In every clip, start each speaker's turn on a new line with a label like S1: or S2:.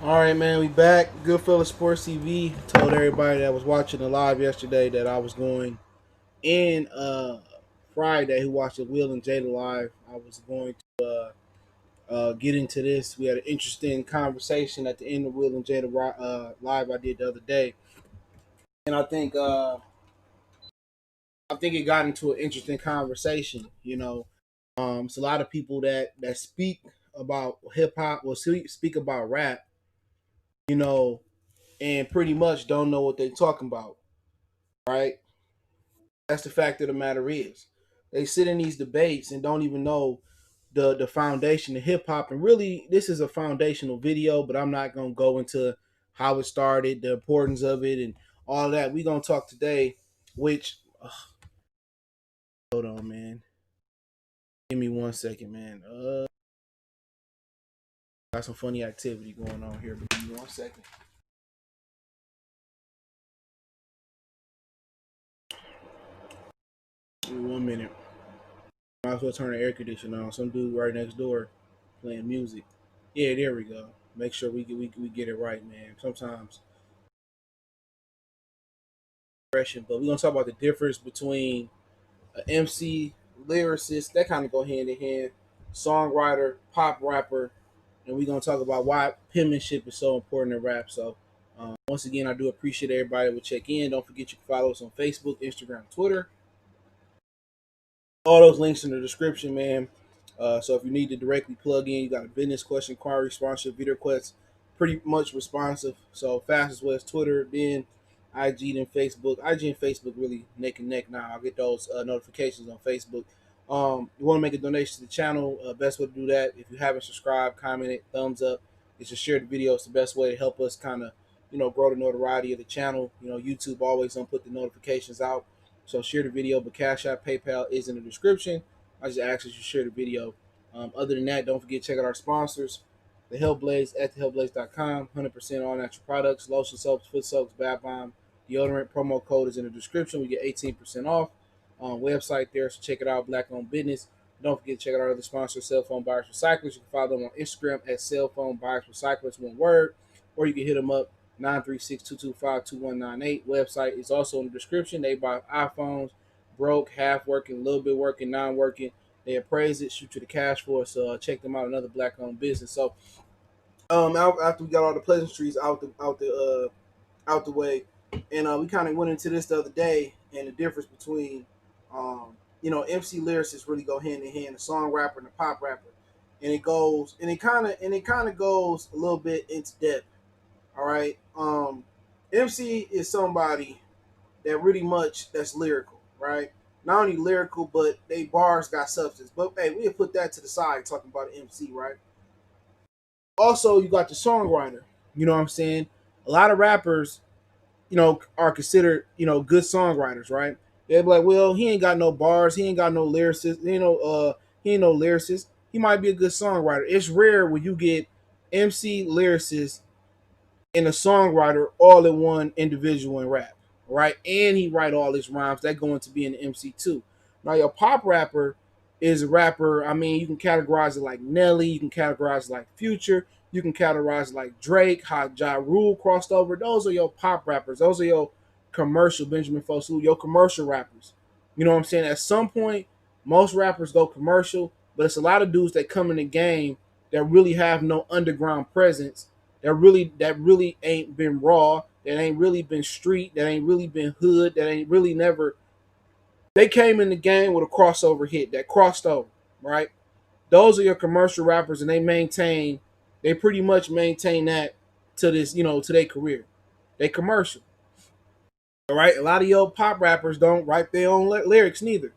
S1: All right, man, we back. Goodfellas Sports TV. Told everybody that was watching the live yesterday that I was going in Friday. Who watched the Will and Jada live? I was going to get into this. We had an interesting conversation at the end of Will and Jada live I did the other day, and I think it got into an interesting conversation. It's a lot of people that speak about hip hop, will speak about rap, you know, and pretty much don't know what they're talking about, right? That's the fact of the matter is. They sit in these debates and don't even know the foundation of hip hop. And really, this is a foundational video, but I'm not gonna go into how it started, the importance of it, and all that. We're gonna talk today, which hold on, man. Give me 1 second, man. Got some funny activity going on here, but give me 1 second. Give me 1 minute. Might as well turn the air conditioner on. Some dude right next door playing music. Yeah, there we go. Make sure we get it right, man. Sometimes expression, but we're gonna talk about the difference between an MC, lyricist, that kind of go hand in hand, songwriter, pop rapper, and we're gonna talk about why penmanship is so important in rap. So, once again, I do appreciate everybody that will check in. Don't forget you can follow us on Facebook, Instagram, Twitter. All those links in the description, man. So if you need to directly plug in, you got a business question, inquiry, sponsorship, video requests, pretty much responsive. So fastest way is Twitter, then IG, then Facebook. IG and Facebook really neck and neck now. I'll get those notifications on Facebook. You want to make a donation to the channel? Best way to do that, if you haven't subscribed, commented, thumbs up, is to share the video. It's the best way to help us kind of grow the notoriety of the channel. YouTube always don't put the notifications out, so share the video, but Cash App, PayPal is in the description. I just ask that you share the video. Other than that, don't forget to check out our sponsors, the Hellblaze at thehellblaze.com. 100% all natural products, lotion soaps, foot soaps, bath bomb, deodorant. Promo code is in the description. We get 18% off. Website there, so check it out. Black owned business. Don't forget to check out our other sponsors, Cell Phone Buyers Recyclers. You can follow them on Instagram at Cell Phone Buyers Recyclers, one word, or you can hit them up 936-225-2198. Website is also in the description. They buy iPhones, broke, half working, a little bit working, non-working. They appraise it, shoot you the cash for it. So check them out. Another black-owned business. So after we got all the pleasantries out the way, and we kind of went into this the other day, and the difference between MC lyricists really go hand in hand, the song rapper and the pop rapper, and it kind of goes a little bit into depth. All right. MC is somebody that really much that's lyrical, right? Not only lyrical, but they bars got substance. But hey, we'll put that to the side talking about an MC, right? Also, you got the songwriter. You know what I'm saying? A lot of rappers, are considered, good songwriters, right? They're like, well, he ain't got no bars, he ain't got no lyricist, he ain't no lyricist. He might be a good songwriter. It's rare when you get MC lyricist and a songwriter all in one individual in rap, right? And he write all his rhymes that go into being an MC too. Now your pop rapper is a rapper. I mean, you can categorize it like Nelly, you can categorize it like Future, you can categorize it like Drake, how Ja Rule crossed over. Those are your pop rappers. Those are your commercial Benjamin Fosu, your commercial rappers. You know what I'm saying? At some point, most rappers go commercial, but it's a lot of dudes that come in the game that really have no underground presence, that really ain't been raw, that ain't really been street, that ain't really been hood, that ain't really never. They came in the game with a crossover hit that crossed over, right? Those are your commercial rappers, and they pretty much maintain that to this, to their career. They commercial, all right. A lot of your pop rappers don't write their own lyrics neither,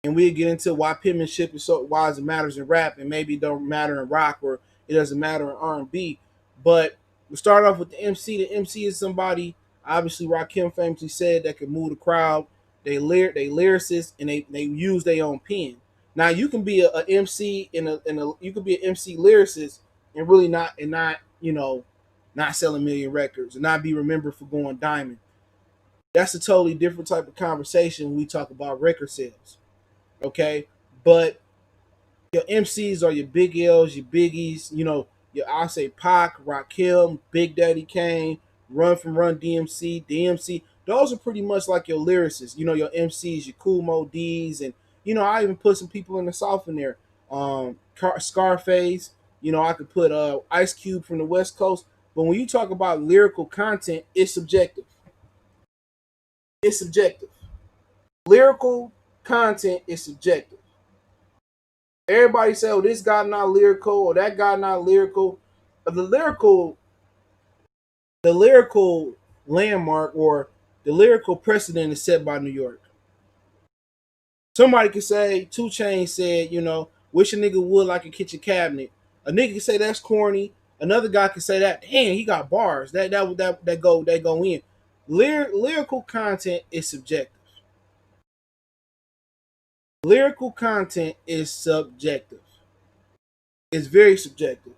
S1: and we'll get into why penmanship is so why it matters in rap and maybe it don't matter in rock or it doesn't matter in R&B. But we start off with the MC. The MC is somebody, obviously Rakim famously said, that can move the crowd. They lyricists, and they use their own pen. Now you can be a MC and you could be an MC lyricist and really not not sell a million records and not be remembered for going diamond. That's a totally different type of conversation when we talk about record sales. Okay, but your MCs are your Big L's, your Biggies, Yeah, I say Pac, Rakim, Big Daddy Kane, Run from Run DMC, DMC. Those are pretty much like your lyricists. You know, your MCs, your Cool Mo D's, and you know, I even put some people in the South in there. Scarface. You know, I could put Ice Cube from the West Coast. But when you talk about lyrical content, it's subjective. It's subjective. Lyrical content is subjective. Everybody say, "Oh, this guy not lyrical," or "that guy not lyrical." But the lyrical landmark or the lyrical precedent is set by New York. Somebody could say, Two Chainz said, you know, wish a nigga would like a kitchen cabinet. A nigga could say that's corny. Another guy could say that, damn, he got bars. That go in. Lyrical content is subjective. Lyrical content is subjective. It's very subjective.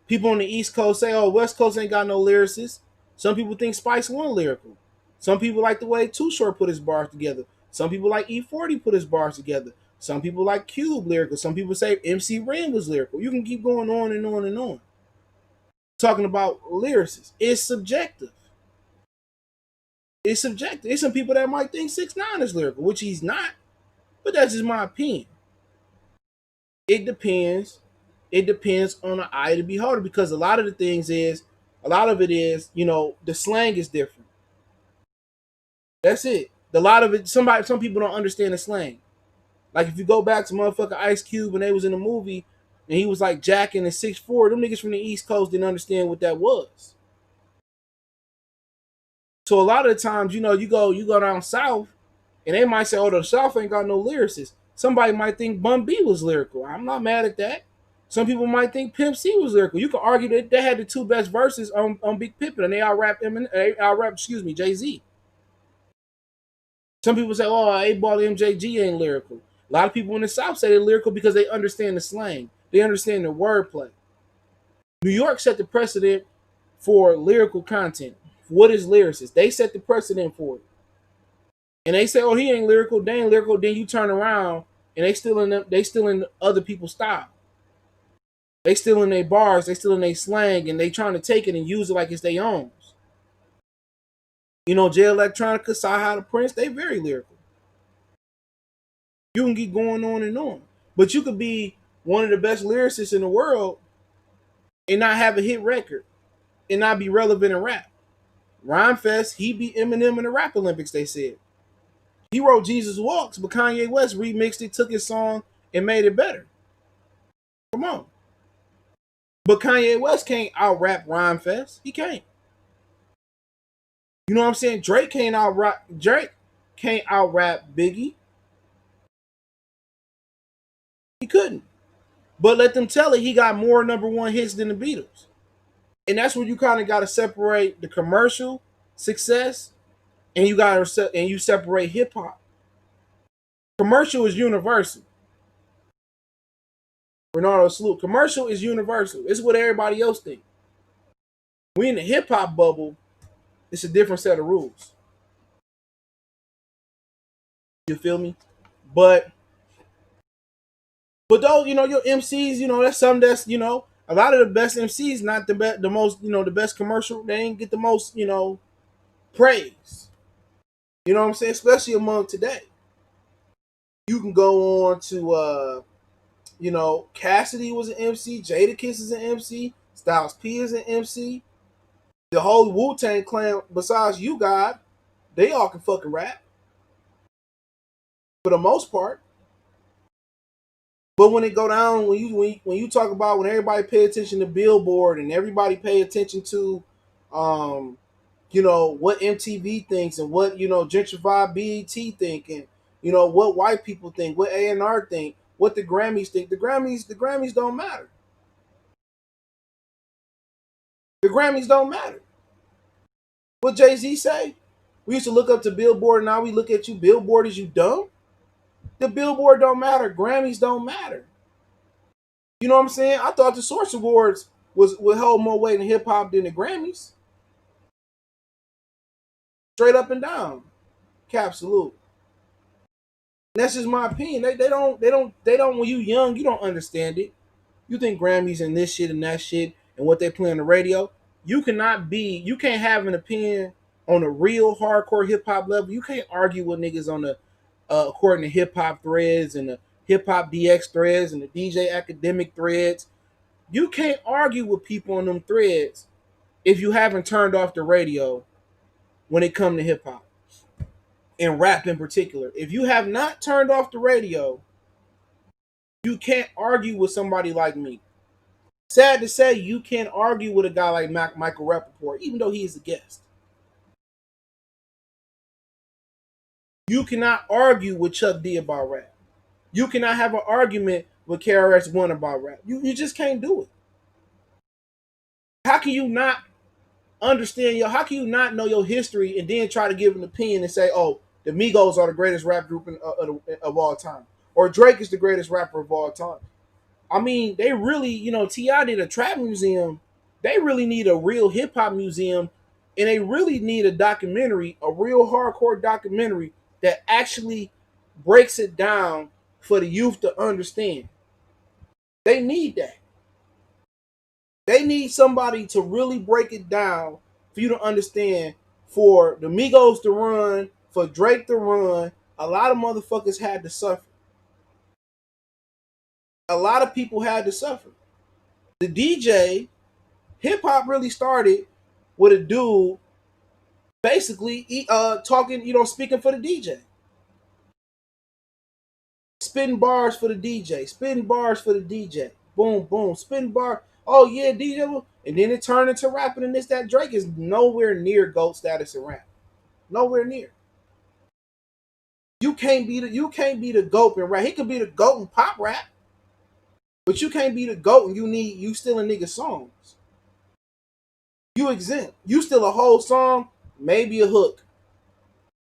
S1: People on the East Coast say, "Oh, West Coast ain't got no lyricists." Some people think Spice One lyrical. Some people like the way Too Short put his bars together. Some people like E40 put his bars together. Some people like Cube lyrical. Some people say MC Ren was lyrical. You can keep going on and on and on. Talking about lyricists, it's subjective. It's subjective. There's some people that might think 6ix9ine is lyrical, which he's not. But that's just my opinion. It depends. It depends on the eye of the beholder because a lot of it is, you know, the slang is different. That's it. A lot of it, some people don't understand the slang. Like if you go back to motherfucking Ice Cube when they was in the movie and he was like jacking and 6'4", them niggas from the East Coast didn't understand what that was. So a lot of the times, you know, you go down south and they might say, "Oh, the South ain't got no lyricists." Somebody might think Bun B was lyrical. I'm not mad at that. Some people might think Pimp C was lyrical. You could argue that they had the two best verses on Big Pimpin' and they out rap excuse me, Jay-Z. Some people say, "Oh, 8 Ball MJG ain't lyrical." A lot of people in the South say they're lyrical because they understand the slang. They understand the wordplay. New York set the precedent for lyrical content. What is lyricist? They set the precedent for it. And they say, "Oh, he ain't lyrical, they ain't lyrical." Then you turn around and they still in other people's style. They still in their bars, they still in their slang, and they trying to take it and use it like it's their own. You know, Jay Electronica, Saha the Prince, they very lyrical. You can keep going on and on. But you could be one of the best lyricists in the world and not have a hit record and not be relevant in rap. Rhymefest, he beat Eminem in the Rap Olympics, they said. He wrote Jesus Walks, but Kanye West remixed it, took his song, and made it better. Come on. But Kanye West can't out rap Rhymefest. He can't. You know what I'm saying? Drake can't out rap Biggie. He couldn't. But let them tell it, he got more number one hits than the Beatles. And that's where you kind of got to separate the commercial success and you separate hip hop. Commercial is universal. Bernardo Salute. Commercial is universal. It's what everybody else thinks. We in the hip hop bubble, it's a different set of rules. You feel me? But though, you know, your MCs, you know, that's something that's, you know, a lot of the best MCs, not the most, you know, the best commercial, they ain't get the most, you know, praise. You know what I'm saying? Especially among today. You can go on to you know, Cassidy was an MC, Jadakiss is an MC, Styles P is an MC. The whole Wu-Tang clan, besides you God, they all can fucking rap. For the most part. But when it go down, when you talk about when everybody pay attention to Billboard and everybody pay attention to, you know what MTV thinks and what you know gentrified BET think and you know what white people think, what A&R think, what the Grammys think. The Grammys don't matter. The Grammys don't matter. What Jay-Z say? We used to look up to Billboard, now we look at you. Billboard, is you dumb? The Billboard don't matter. Grammys don't matter. You know what I'm saying? I thought the Source Awards would hold more weight in hip hop than the Grammys. Straight up and down. Cap salute. That's just my opinion. They don't when you young, you don't understand it. You think Grammys and this shit and that shit. and what they play on the radio, you can't have an opinion on a real hardcore hip hop level. You can't argue with niggas on the according to hip hop threads and the hip hop DX threads and the DJ academic threads. You can't argue with people on them threads if you haven't turned off the radio when it comes to hip hop and rap in particular. If you have not turned off the radio, you can't argue with somebody like me. Sad to say, you can't argue with a guy like Michael Rappaport, even though he is a guest. You cannot argue with Chuck D about rap. You cannot have an argument with KRS-One about rap. You just can't do it. How can you not understand how can you not know your history and then try to give an opinion and say, oh, the Migos are the greatest rap group of all time, or Drake is the greatest rapper of all time? I mean, they really, T.I. did a trap museum. They really need a real hip hop museum, and they really need a documentary, a real hardcore documentary that actually breaks it down for the youth to understand. They need that. They need somebody to really break it down for you to understand. For the Migos to run, for Drake to run, a lot of motherfuckers had to suffer. A lot of people had to suffer. The DJ, hip hop really started with a dude basically talking, speaking for the DJ. Spitting bars for the DJ, spitting bars for the DJ. Boom, boom, spitting bar. Oh yeah, DJ. And then it turned into rapping and this, that. Drake is nowhere near GOAT status in rap. Nowhere near. You can't be the GOAT in rap. He could be the GOAT in pop rap. But you can't be the GOAT and you stealing nigga songs. You exempt. You steal a whole song, maybe a hook.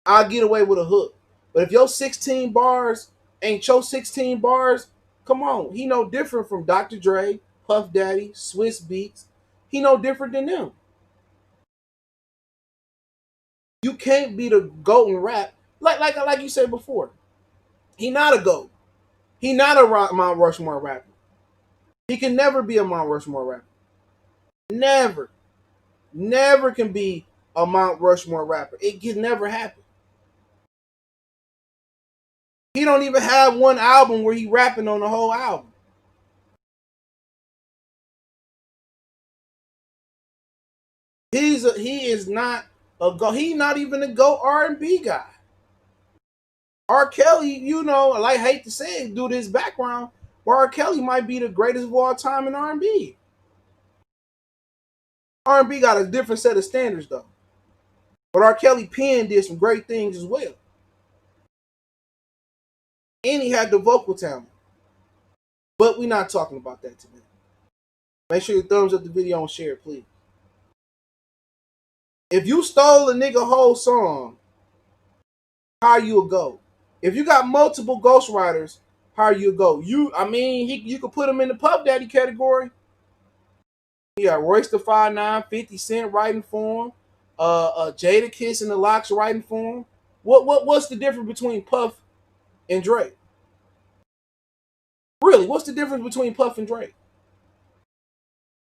S1: I'll get away with a hook. But if your 16 bars ain't your 16 bars, come on. He no different from Dr. Dre, Puff Daddy, Swiss Beats. He no different than them. You can't be the GOAT in rap. Like you said before. He not a GOAT. He not a Mount Rushmore rapper. He can never be a Mount Rushmore rapper. Never. Never can be a Mount Rushmore rapper. It can never happen. He don't even have one album where he rapping on the whole album. He is not a go. He not even a go R&B guy. R. Kelly, I hate to say it due to his background, but R. Kelly might be the greatest of all time in R&B. R&B got a different set of standards though. But R. Kelly pen did some great things as well. And he had the vocal talent. But we're not talking about that today. Make sure you thumbs up the video and share it, please. If you stole a nigga whole song, how you a go? If you got multiple ghostwriters, how you go? You could put him in the Puff Daddy category. You got Royce the 5'9", 50 Cent writing for him, Jadakiss and the Lox writing for him. What's the difference between Puff and Drake? Really, what's the difference between Puff and Drake?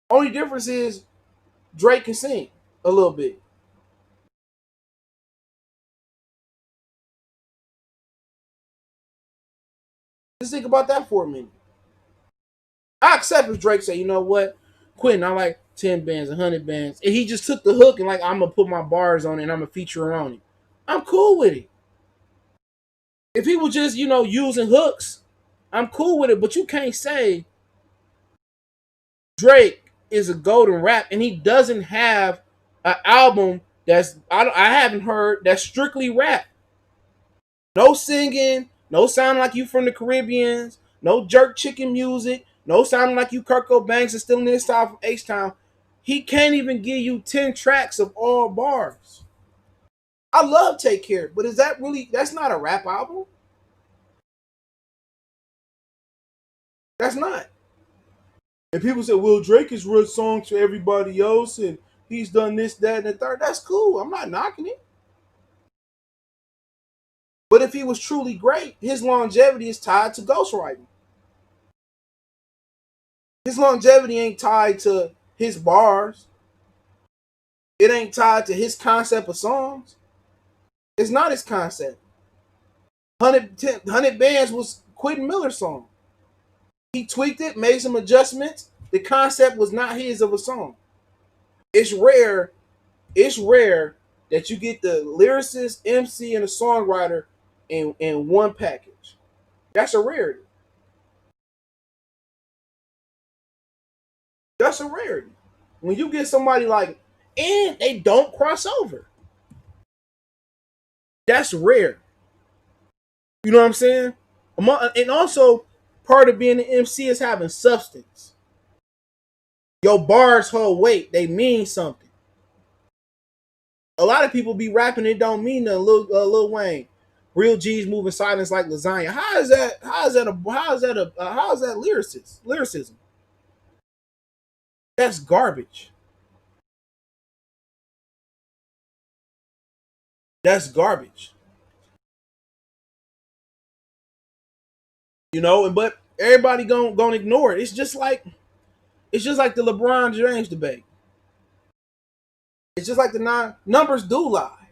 S1: Only difference is Drake can sing a little bit. Just think about that for a minute. I accept if Drake say, you know what, Quentin, I like 10 bands, 100 bands, and he just took the hook and like, I'm gonna put my bars on it and I'm gonna feature on it. I'm cool with it. If he was just, using hooks, I'm cool with it. But you can't say Drake is a golden rap and he doesn't have an album I haven't heard that's strictly rap. No singing, no sounding like you from the Caribbeans, no jerk chicken music, no sounding like you Kurt Cobain and still in this style from H-Town. He can't even give you 10 tracks of all bars. I love Take Care, but that's not a rap album? That's not. And people say, well, Drake has wrote songs for everybody else and he's done this, that, and the third. That's cool. I'm not knocking it. But if he was truly great, his longevity is tied to ghostwriting. His longevity ain't tied to his bars. It ain't tied to his concept of songs. It's not his concept. 100 Bands was Quentin Miller's song. He tweaked it, made some adjustments. The concept was not his of a song. It's rare. It's rare that you get the lyricist, MC, and a songwriter in one package. That's a rarity. That's a rarity. When you get somebody like, and they don't cross over. That's rare. You know what I'm saying? And also, part of being an MC is having substance. Your bars hold weight. They mean something. A lot of people be rapping, it don't mean nothing. Lil Wayne, real G's moving silence like lasagna. How is that? How is that lyricism? That's garbage. That's garbage. You know, but everybody gonna ignore it. It's just like the LeBron James debate. It's just like the numbers do lie.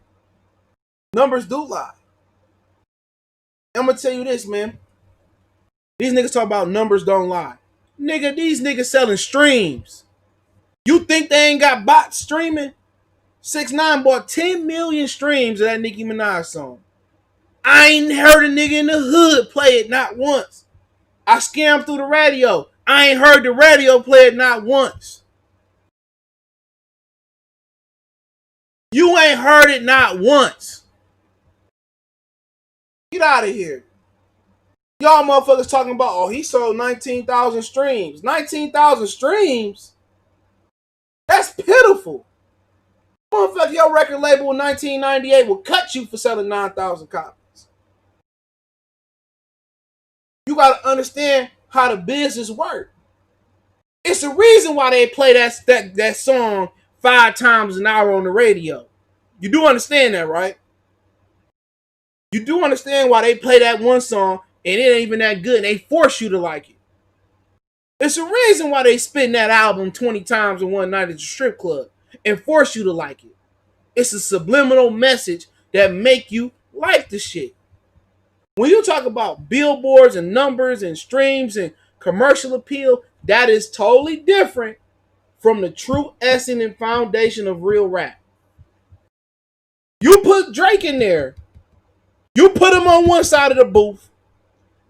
S1: Numbers do lie. I'm gonna tell you this, man. These niggas talk about numbers don't lie. Nigga, these niggas selling streams. You think they ain't got bots streaming? 6ix9ine bought 10 million streams of that Nicki Minaj song. I ain't heard a nigga in the hood play it not once. I scammed through the radio. I ain't heard the radio play it not once. You ain't heard it not once. Get out of here. Y'all motherfuckers talking about, oh, he sold 19,000 streams. 19,000 streams? That's pitiful. Motherfucker, your record label in 1998 will cut you for selling 9,000 copies. You got to understand how the business works. It's the reason why they play that song 5 times an hour on the radio. You do understand that, right? You do understand why they play that one song and it ain't even that good and they force you to like it. It's the reason why they spin that album 20 times in one night at the strip club and force you to like it. It's a subliminal message that make you like the shit. When you talk about billboards and numbers and streams and commercial appeal, that is totally different from the true essence and foundation of real rap. You put Drake in there. You put him on one side of the booth.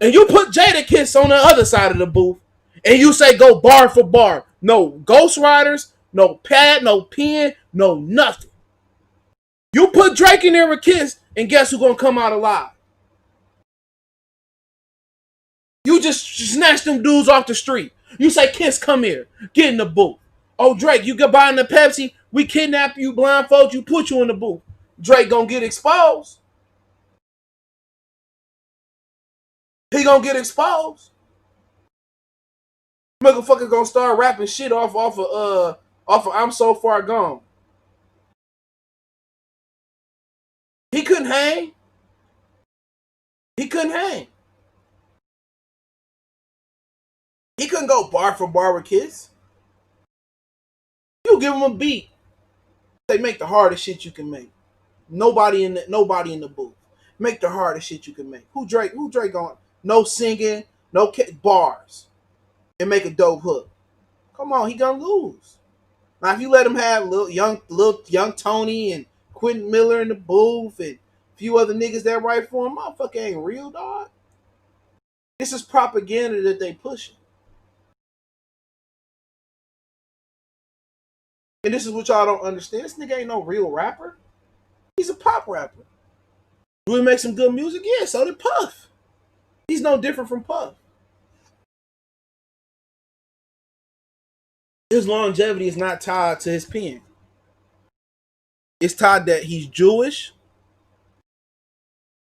S1: And you put Jadakiss on the other side of the booth. And you say go bar for bar. No ghostwriters, no pad, no pen, no nothing. You put Drake in there with Kiss, and guess who's gonna come out alive? You just snatch them dudes off the street. You say, Kiss, come here. Get in the booth. Oh, Drake, you get buying the Pepsi. We kidnap you, blindfold you, put you in the booth. Drake gonna get exposed. He gonna get exposed. Motherfucker gonna start rapping shit off of I'm So Far Gone. He couldn't hang. He couldn't hang. He couldn't go bar for bar with Kiss. You give him a beat. They make the hardest shit you can make. Nobody in the booth. Make the hardest shit you can make. Who Drake on? No singing, no bars. And make a dope hook. Come on, he gonna lose. Now if you let him have little young Tony and Quentin Miller in the booth and a few other niggas that write for him, motherfucker ain't real, dog. This is propaganda that they pushing. And this is what y'all don't understand. This nigga ain't no real rapper. He's a pop rapper. Do he make some good music? Yeah, so did Puff. He's no different from Puff. His longevity is not tied to his pen. It's tied that he's Jewish.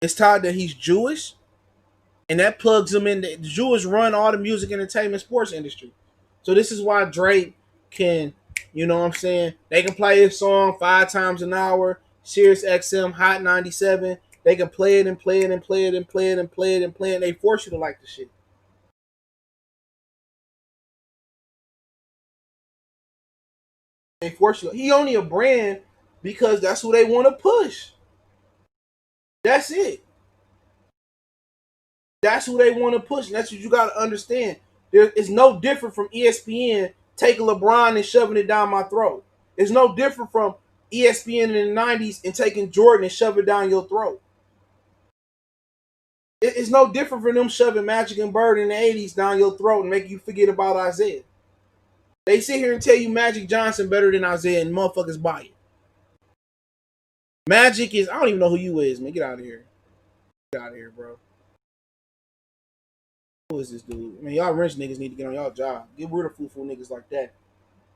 S1: It's tied that he's Jewish. And that plugs him in. The Jewish run all the music, entertainment, sports industry. So this is why Drake can, you know what I'm saying? They can play his song 5 times an hour. Sirius XM, Hot 97. They can play it and play it and play it and play it and play it and play it. And they force you to like the shit. They force you. He only a brand because that's who they want to push. That's it. That's who they want to push. And that's what you got to understand. It's no different from ESPN taking LeBron and shoving it down my throat. It's no different from ESPN in the 90s and taking Jordan and shoving it down your throat. It's no different from them shoving Magic and Bird in the 80s down your throat and make you forget about Isaiah. They sit here and tell you Magic Johnson better than Isaiah and motherfuckers buy it. Magic is, I don't even know who you is, man. Get out of here. Get out of here, bro. Who is this dude? Man, y'all rich niggas need to get on y'all job. Get rid of foo-foo niggas like that.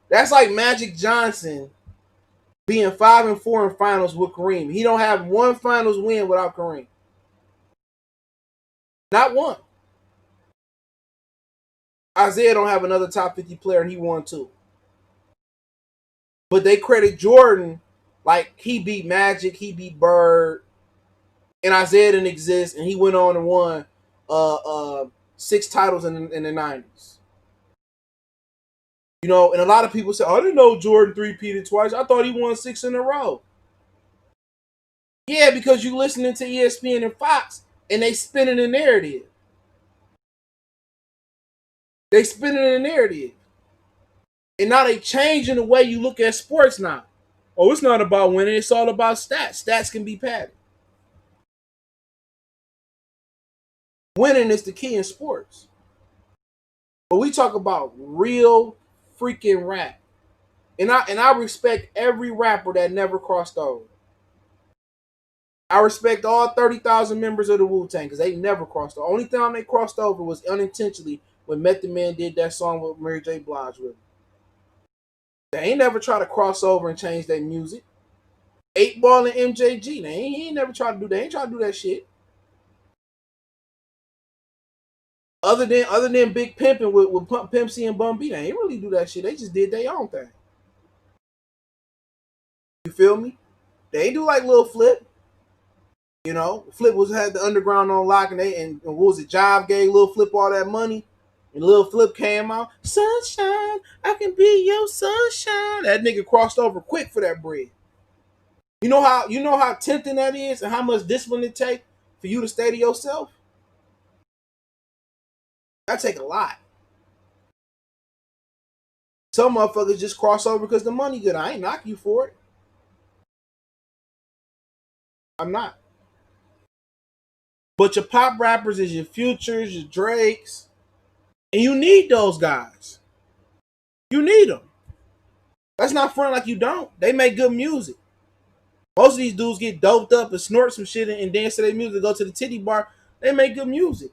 S1: That's like Magic Johnson being 5-4 in finals with Kareem. He don't have one finals win without Kareem. Not one. Isaiah don't have another top 50 player and he won two. But they credit Jordan like he beat Magic, he beat Bird, and Isaiah didn't exist, and he went on and won 6 titles in the 90s. You know, and a lot of people say, oh, I didn't know Jordan three-peated twice. I thought he won 6 in a row. Yeah, because you listening to ESPN and Fox, and they spinning a narrative. They spinning a narrative. And now they changing the way you look at sports now. Oh, it's not about winning. It's all about stats. Stats can be padded. Winning is the key in sports. But we talk about real freaking rap. And I respect every rapper that never crossed over. I respect all 30,000 members of the Wu-Tang because they never crossed over. The only time they crossed over was unintentionally when Method Man did that song with Mary J. Blige with him. They ain't never try to cross over and change their music. 8 Ball and MJG, he ain't never tried to do that. They ain't try to do that shit. Other than Big Pimpin' with Pimp C and Bun B, they ain't really do that shit. They just did their own thing. You feel me? They ain't do like Lil Flip. You know, Flip had the underground on lock, and what was it? Job gave Lil Flip all that money, and Lil Flip came out. Sunshine, I can be your sunshine. That nigga crossed over quick for that bread. You know how tempting that is, and how much discipline it take for you to stay to yourself. That take a lot. Some motherfuckers just cross over because the money good. I ain't knock you for it. I'm not. But your pop rappers is your Futures, your Drakes, and you need those guys. You need them. That's not front like you don't. They make good music. Most of these dudes get doped up and snort some shit and dance to their music, go to the titty bar. They make good music.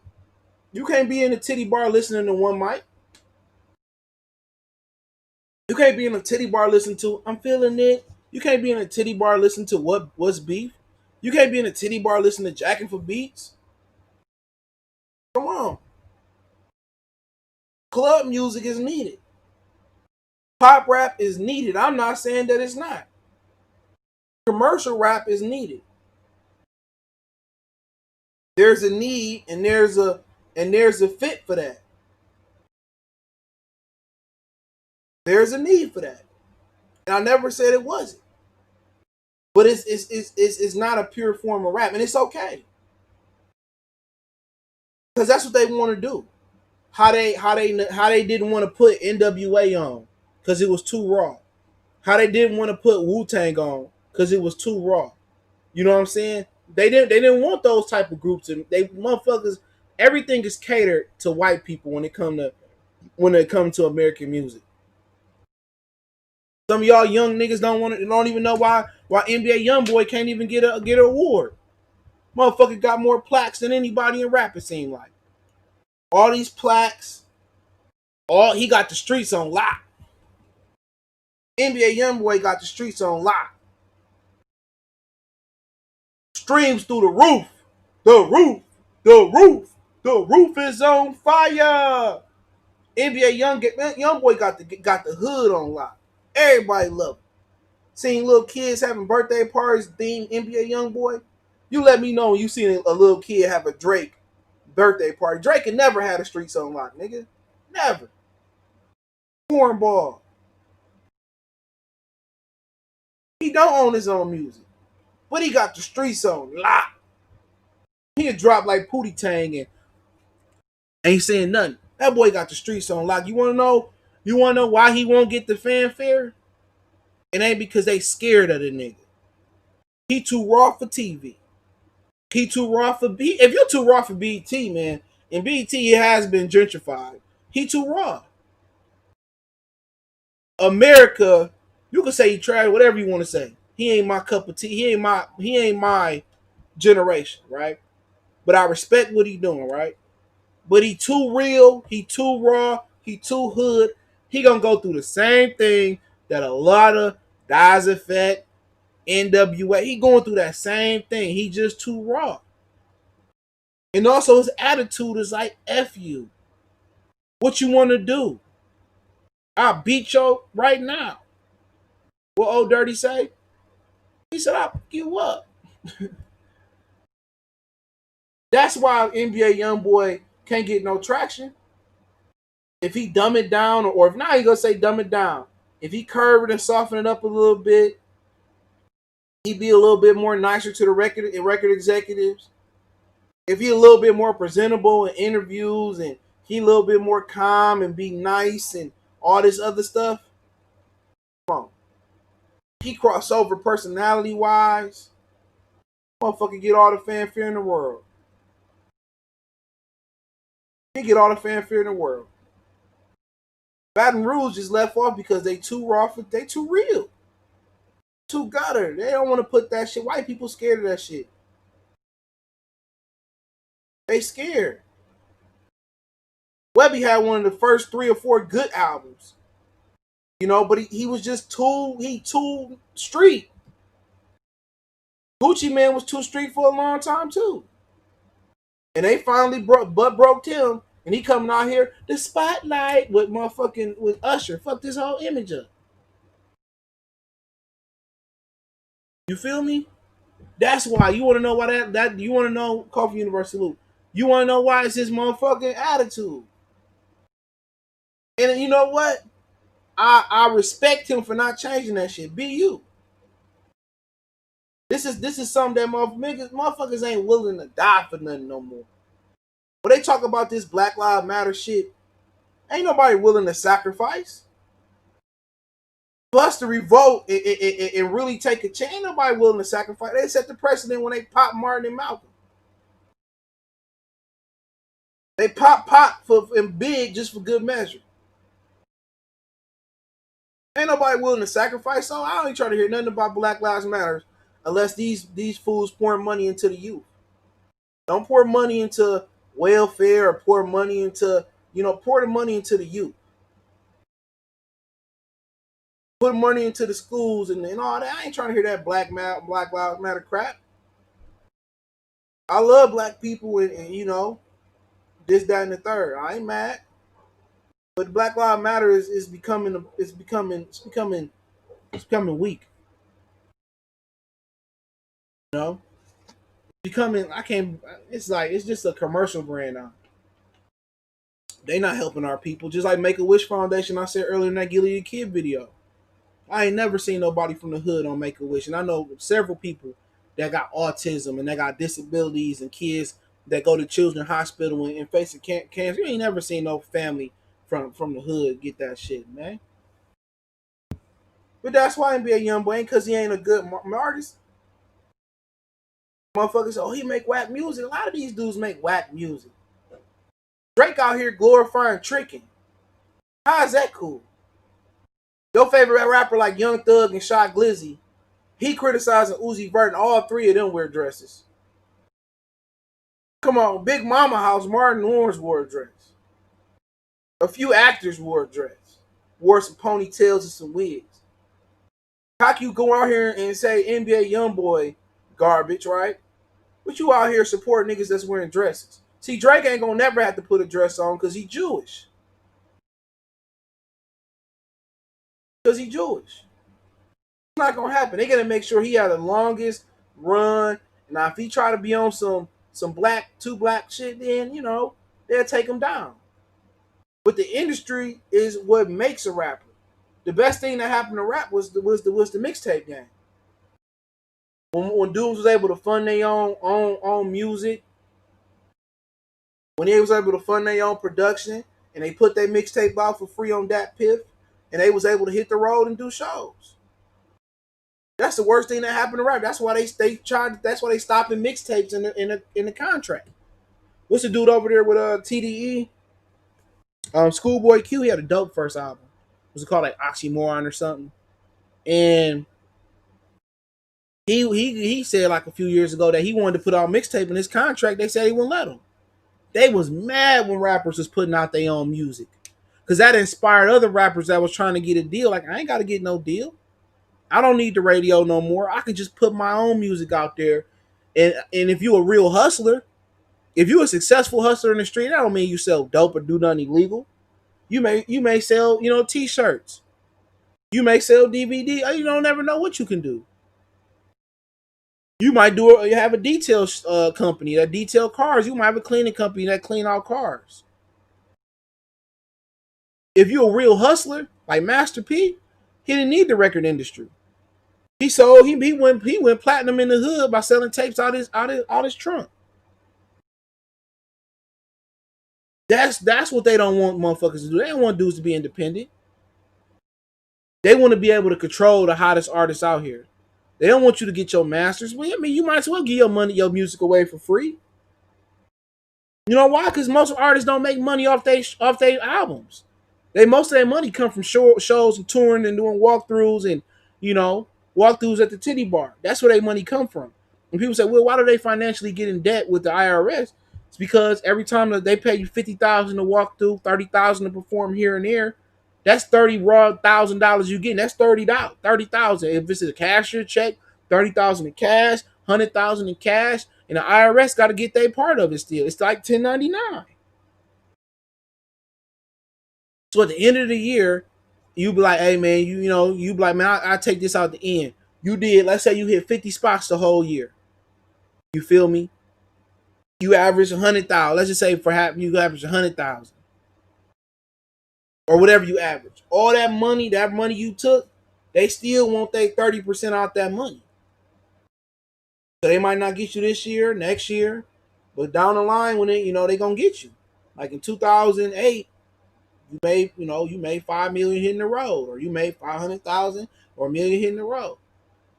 S1: You can't be in the titty bar listening to one mic. You can't be in a titty bar listening to I'm feeling it. You can't be in a titty bar listening to what's beef. You can't be in a titty bar listening to Jacking for Beats. Come on. Club music is needed. Pop rap is needed. I'm not saying that it's not. Commercial rap is needed. There's a need and there's a fit for that. There's a need for that. And I never said it wasn't. But it's not a pure form of rap, and it's okay. Because that's what they want to do. How they didn't want to put NWA on because it was too raw. How they didn't want to put Wu-Tang on because it was too raw. You know what I'm saying? They didn't want those type of groups, and they motherfuckers. Everything is catered to white people when it comes to American music. Some of y'all young niggas don't even know why NBA YoungBoy can't even get an award. Motherfucker got more plaques than anybody in rap. It seemed like all these plaques. All he got the streets on lock. NBA YoungBoy got the streets on lock. Streams through the roof. The roof. The roof. The roof is on fire. NBA YoungBoy got the hood on lock. Everybody love it. Seeing little kids having birthday parties themed NBA YoungBoy. You let me know when you seen a little kid have a Drake birthday party. Drake had never had a streets on lock, nigga. Never. Cornball. He don't own his own music, but he got the streets on lock. He'll drop like Pootie Tang and ain't saying nothing. That boy got the streets on lock. You want to know? You want to know why he won't get the fanfare? It ain't because they scared of the nigga. He too raw for TV. He too raw for B. If you're too raw for BT, man, and BT has been gentrified, he too raw. America, you can say he tried whatever you want to say. He ain't my cup of tea. He ain't my generation, right? But I respect what he doing, right? But he too real, he too raw, he too hood. He gonna go through the same thing that a lot of Dies Effect, NWA. He going through that same thing. He just too raw. And also his attitude is like F you. What you wanna do? I'll beat you right now. What old dirty say? He said I'll pick you up. That's why NBA YoungBoy can't get no traction. If he dumb it down, or if not, he gonna say dumb it down. If he curve it and soften it up a little bit, he'd be a little bit more nicer to the record executives. If he a little bit more presentable in interviews and he a little bit more calm and be nice and all this other stuff, come on. He crossover personality wise, motherfucker get all the fanfare in the world. He get all the fanfare in the world. Baton Rouge just left off because they too raw for they too real. Too gutter. They don't want to put that shit. White people scared of that shit. They scared. Webby had one of the first 3 or 4 good albums. But he was just too street. Gucci Man was too street for a long time too. And they finally broke him, and he coming out here the spotlight with motherfucking with Usher. Fuck this whole image up. You feel me? That's why you want to know why that you want to know Coffee University Salute. You want to know why it's his motherfucking attitude. And you know what? I respect him for not changing that shit. Be you. This is something that motherfuckers ain't willing to die for nothing no more. When they talk about this Black Lives Matter shit, ain't nobody willing to sacrifice. For us to revolt and really take a chance, ain't nobody willing to sacrifice. They set the precedent when they popped Martin and Malcolm. They pop for and big just for good measure. Ain't nobody willing to sacrifice. So I ain't trying to hear nothing about Black Lives Matter unless these fools pouring money into the youth. Don't pour money into welfare or pour money into pour the money into the youth. Put money into the schools and all that. I ain't trying to hear that Black Lives Matter crap. I love black people and this, that, and the third. I ain't mad. But Black Lives Matter is becoming weak. You know? Becoming I can't it's like it's just a commercial brand now. They not helping our people. Just like Make a Wish Foundation I said earlier in that Gilead Kid video. I ain't never seen nobody from the hood on Make a Wish. And I know several people that got autism and they got disabilities and kids that go to Children's Hospital and facing cancer. You ain't never seen no family from the hood get that shit, man. But that's why NBA YoungBoy ain't because he ain't a good artist. Motherfuckers say, oh, he make whack music. A lot of these dudes make whack music. Drake out here glorifying tricking. How is that cool? Your favorite rapper like Young Thug and Shy Glizzy, he criticizing Uzi Vert and all 3 of them wear dresses. Come on, Big Mama House, Martin Lawrence wore a dress. A few actors wore a dress. Wore some ponytails and some wigs. How can you go out here and say NBA YoungBoy garbage, right? But you out here supporting niggas that's wearing dresses. See, Drake ain't gonna never have to put a dress on because he Jewish. Because he Jewish. It's not gonna happen. They gotta make sure he had the longest run. Now, if he try to be on some too black shit, then they'll take him down. But the industry is what makes a rapper. The best thing that happened to rap was the mixtape game. When dudes was able to fund their own music, when they was able to fund their own production, and they put their mixtape out for free on that Piff, and they was able to hit the road and do shows. That's the worst thing that happened to rap. That's why they tried. That's why they stopping mixtapes in the contract. What's the dude over there with TDE? Schoolboy Q. He had a dope first album. Was it called like Oxymoron or something? And he said like a few years ago that he wanted to put out mixtape in his contract. They said he wouldn't let him. They was mad when rappers was putting out their own music, because that inspired other rappers that was trying to get a deal. Like, I ain't got to get no deal. I don't need the radio no more. I can just put my own music out there. And if you a real hustler, if you a successful hustler in the street, that don't mean you sell dope or do nothing illegal. You may sell, t-shirts. You may sell DVD. You don't never know what you can do. You might you have a detail company that detail cars. You might have a cleaning company that clean out cars. If you're a real hustler like Master P, he didn't need the record industry. He went platinum in the hood by selling tapes out his trunk. That's what they don't want motherfuckers to do. They don't want dudes to be independent. They want to be able to control the hottest artists out here. They don't want you to get your masters. Well, I mean, you might as well give your music away for free. You know why? Because most artists don't make money off they albums. Most of their money come from shows and touring and doing walkthroughs and you know walkthroughs at the titty bar. That's where their money come from. And people say, well, why do they financially get in debt with the IRS? It's because every time that they pay you $50,000 to walk through, $30,000 to perform here and there, that's $30,000 you getting. That's $30,000. If it's a cashier check, $30,000 in cash, $100,000 in cash, and the IRS got to get their part of it still. It's like 1099. So at the end of the year, you be like, hey man, you be like, man, I take this out the end. You did, let's say you hit 50 spots the whole year. You feel me? You average 100,000. Let's just say for half you average 100,000 or whatever you average. All that money you took, they still want their 30% out that money. So they might not get you this year, next year, but down the line when they gonna get you. Like in 2008, you made 5 million hitting the road, or you made 500,000 or a million hitting the road.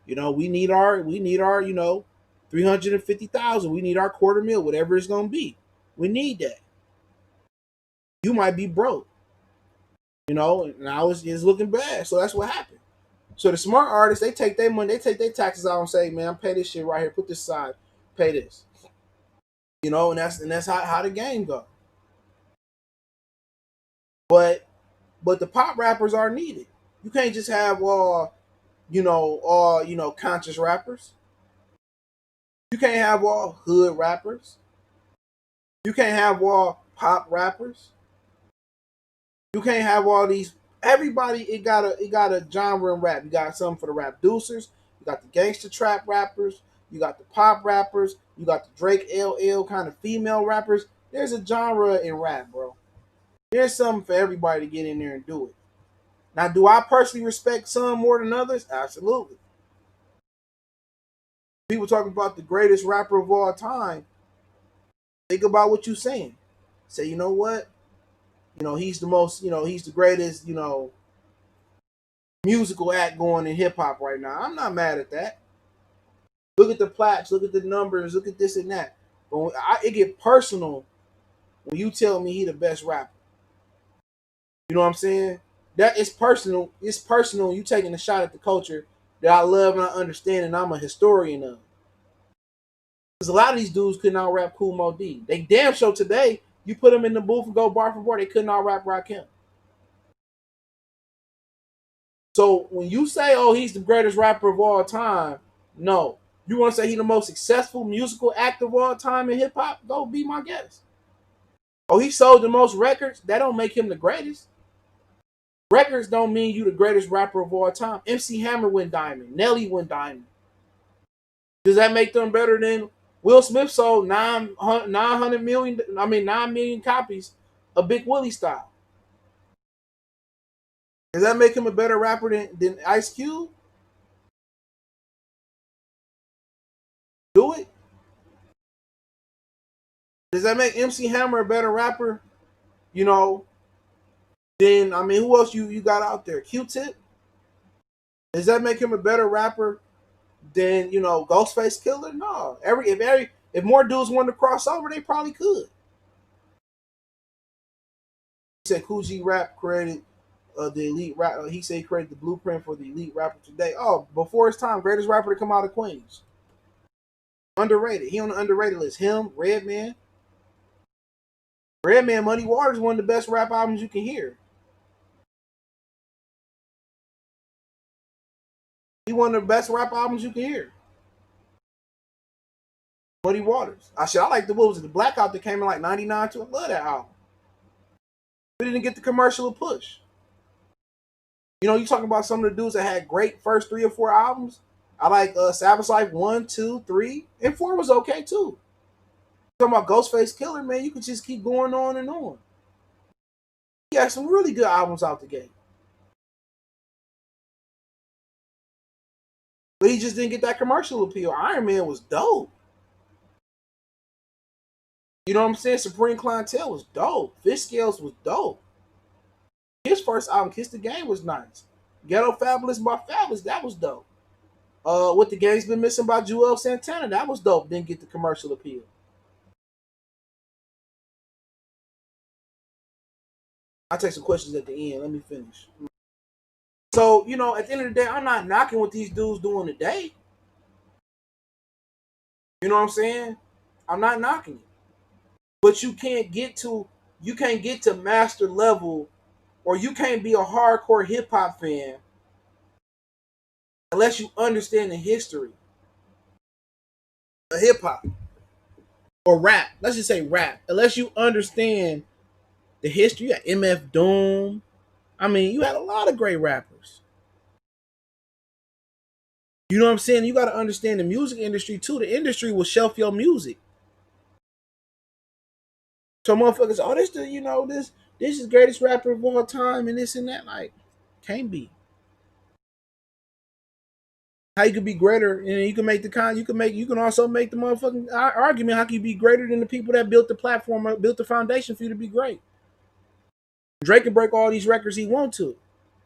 S1: We need our 350,000. We need our quarter mil, whatever it's gonna be. We need that. You might be broke, and now it's looking bad. So that's what happened. So the smart artists, they take their money, they take their taxes out and say, man, pay this shit right here, put this aside, pay this. And that's how the game goes. But the pop rappers are needed. You can't just have conscious rappers. You can't have all hood rappers. You can't have all pop rappers. You can't have all these. Everybody, it got a genre in rap. You got some for the rap deucers. You got the gangster trap rappers. You got the pop rappers. You got the Drake LL kind of female rappers. There's a genre in rap, bro. There's something for everybody to get in there and do it. Now, do I personally respect some more than others? Absolutely. People talking about the greatest rapper of all time. Think about what you're saying. Say, you know what? He's the most, he's the greatest, musical act going in hip hop right now. I'm not mad at that. Look at the plaques, look at the numbers, look at this and that. But it get personal when you tell me he the best rapper. You know what I'm saying? That is personal. It's personal. You taking a shot at the culture that I love and I understand, and I'm a historian of. Because a lot of these dudes couldn't out rap Cool Mo D. They damn sure today, you put them in the booth and go bar for bar, they couldn't out rap Rakim. So when you say, oh, he's the greatest rapper of all time, no. You want to say he's the most successful musical act of all time in hip hop? Go be my guest. Oh, he sold the most records? That don't make him the greatest. Records don't mean you the greatest rapper of all time. MC Hammer went diamond. Nelly went diamond. Does that make them better than Will Smith sold 900 million? I mean 9 million copies of Big Willie style. Does that make him a better rapper than Ice Cube? Does that make MC Hammer a better rapper? You know, then I mean, who else you got out there? Q-Tip. Does that make him a better rapper than Ghostface Killer? No. If more dudes wanted to cross over, they probably could. He said Cool G Rap created the elite rap. He said he created the blueprint for the elite rapper today. Oh, before his time, greatest rapper to come out of Queens. Underrated. He on the underrated list. Him, Redman. Redman, Muddy Waters, one of the best rap albums you can hear. He one of the best rap albums you can hear. Muddy Waters. I like the what was it, the Blackout that came in like '99 too. I love that album. We didn't get the commercial push. You talking about some of the dudes that had great first 3 or 4 albums. I like Savage Life 1, 2, 3, and 4 was okay too. Talking about Ghostface Killer, man, you could just keep going on and on. He had some really good albums out the gate. But he just didn't get that commercial appeal. Iron Man was dope. You know what I'm saying? Supreme Clientele was dope. Fish Scales was dope. His first album, Kiss the Game, was nice. Ghetto Fabulous by Fabulous, that was dope. What the Game's Been Missing by Joel Santana, that was dope. Didn't get the commercial appeal. I'll take some questions at the end. Let me finish. So, at the end of the day, I'm not knocking what these dudes doing today. You know what I'm saying? I'm not knocking it. But you can't get to master level, or you can't be a hardcore hip hop fan unless you understand the history of hip hop or rap. Let's just say rap. Unless you understand the history. You got MF Doom. I mean, you had a lot of great rappers. You know what I'm saying? You got to understand the music industry too. The industry will shelf your music. So motherfuckers, oh, this is greatest rapper of all time and this and that. Like, can't be. How you could be greater, and you can make you can also make the motherfucking argument how can you be greater than the people that built the platform or built the foundation for you to be great. Drake can break all these records he want to.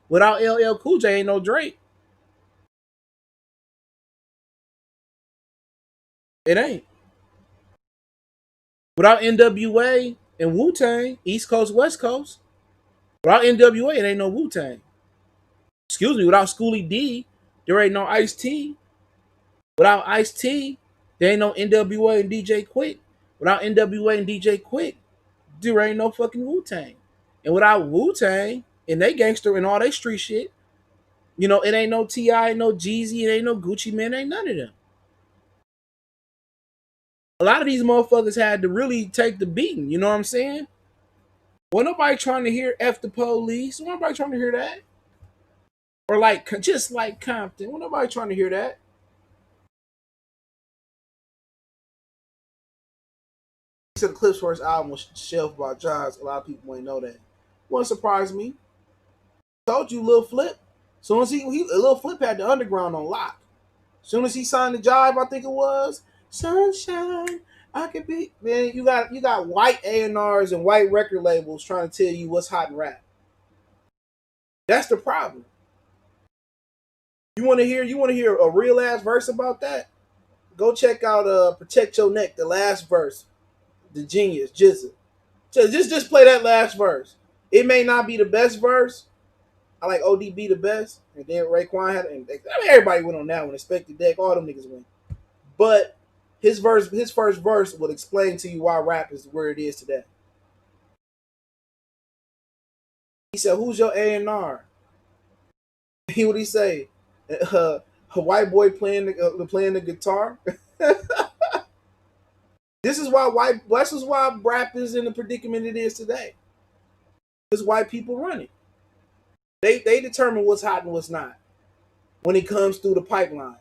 S1: Without LL Cool J, ain't no Drake. It ain't. Without NWA and Wu Tang, East Coast, West Coast. Without NWA, it ain't no Wu Tang. Excuse me. Without Schoolie D, there ain't no Ice T. Without Ice T, there ain't no NWA and DJ Quick. Without NWA and DJ Quick, there ain't no fucking Wu Tang. And without Wu Tang and they gangster and all they street shit, it ain't no T.I., ain't no Jeezy, it ain't no Gucci Man, ain't none of them. A lot of these motherfuckers had to really take the beating, you know what I'm saying? Well, nobody trying to hear F the police. Well, nobody trying to hear that. Or like, just like Compton. Well, nobody trying to hear that. He said the Clips for his album was shelved by Josh. A lot of people ain't know that. Wouldn't surprise me. Told you, Lil Flip. Soon as Lil Flip had the underground on lock. Soon as he signed the job, I think it was Sunshine. I could be, man. You got white A&Rs and white record labels trying to tell you what's hot in rap. That's the problem. You want to hear a real ass verse about that? Go check out Protect Your Neck, the last verse, the Genius Jizza. So just play that last verse. It may not be the best verse. I like ODB the best, and then Raekwon had, and everybody went on that one. Expected Deck, all them niggas went. But his first verse will explain to you why rap is where it is today. He said, "Who's your A&R?" What he say? A white boy playing the guitar. This is why rap is in the predicament it is today. Because white people run it. They determine what's hot and what's not when it comes through the pipeline.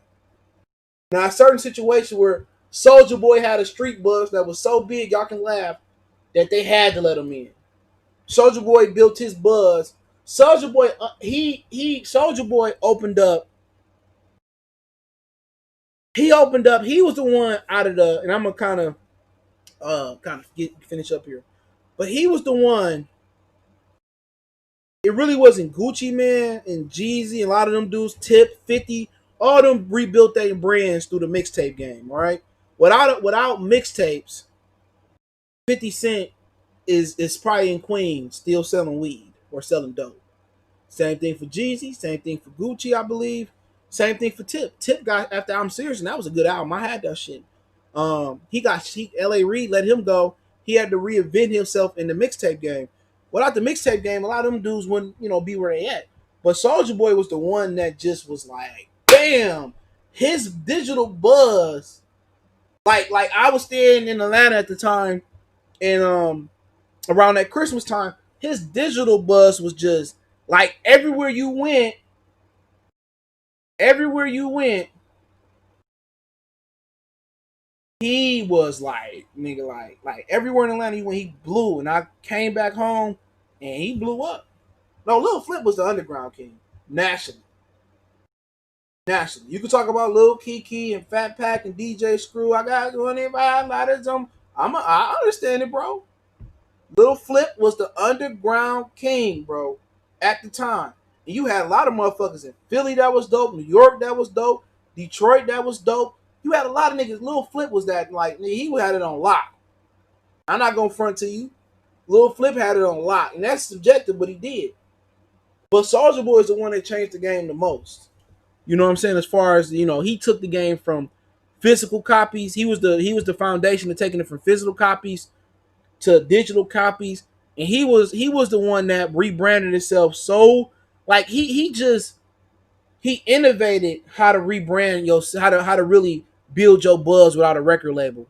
S1: Now, a certain situation where Soldier Boy had a street buzz that was so big, y'all can laugh, that they had to let him in. Soldier Boy built his buzz. Soldier Boy, Soldier Boy opened up. He opened up. He was the one out of the, and I'm gonna kind of kind of finish up here. But he was the one. It really wasn't Gucci Man and Jeezy. A lot of them dudes, Tip, 50, all them rebuilt their brands through the mixtape game. All right, without mixtapes, 50 Cent is probably in Queens still selling weed or selling dope. Same thing for Jeezy. Same thing for Gucci, I believe. Same thing for Tip. Tip got after I'm Serious, and that was a good album. I had that shit. L.A. Reid let him go. He had to reinvent himself in the mixtape game. Without the mixtape game, a lot of them dudes wouldn't, be where they at. But Soulja Boy was the one that just was like, bam, his digital buzz. Like I was staying in Atlanta at the time, and around that Christmas time, his digital buzz was just like everywhere you went, he was like, nigga, like everywhere in Atlanta he went, he blew. And I came back home and he blew up. No, Lil Flip was the underground king. Nationally. Nationally. You could talk about Lil Kiki and Fat Pack and DJ Screw. I got 25 lighters on. I understand it, bro. Lil Flip was the underground king, bro, at the time. And you had a lot of motherfuckers in Philly that was dope, New York that was dope, Detroit that was dope. You had a lot of niggas. Lil Flip was that, like, he had it on lock. I'm not gonna front to you. Lil Flip had it on lock, and that's subjective, but he did. But Soulja Boy is the one that changed the game the most. You know what I'm saying? As far as, he took the game from physical copies. He was the foundation of taking it from physical copies to digital copies, and he was the one that rebranded itself. So like he innovated how to rebrand your how to really build your buzz without a record label.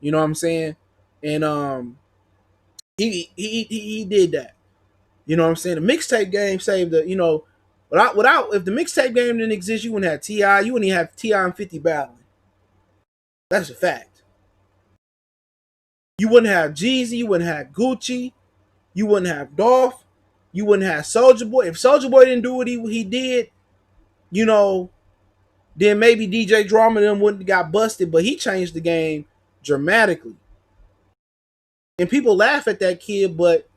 S1: You know what I'm saying? And he did that. You know what I'm saying? The mixtape game saved without if the mixtape game didn't exist, you wouldn't have Ti. You wouldn't even have Ti and 50 battling. That's a fact. You wouldn't have Jeezy. You wouldn't have Gucci. You wouldn't have Dolph. You wouldn't have Soulja Boy. If Soulja Boy didn't do what he did, you know, then maybe DJ Drama and them wouldn't have got busted. But he changed the game dramatically. And people laugh at that kid, but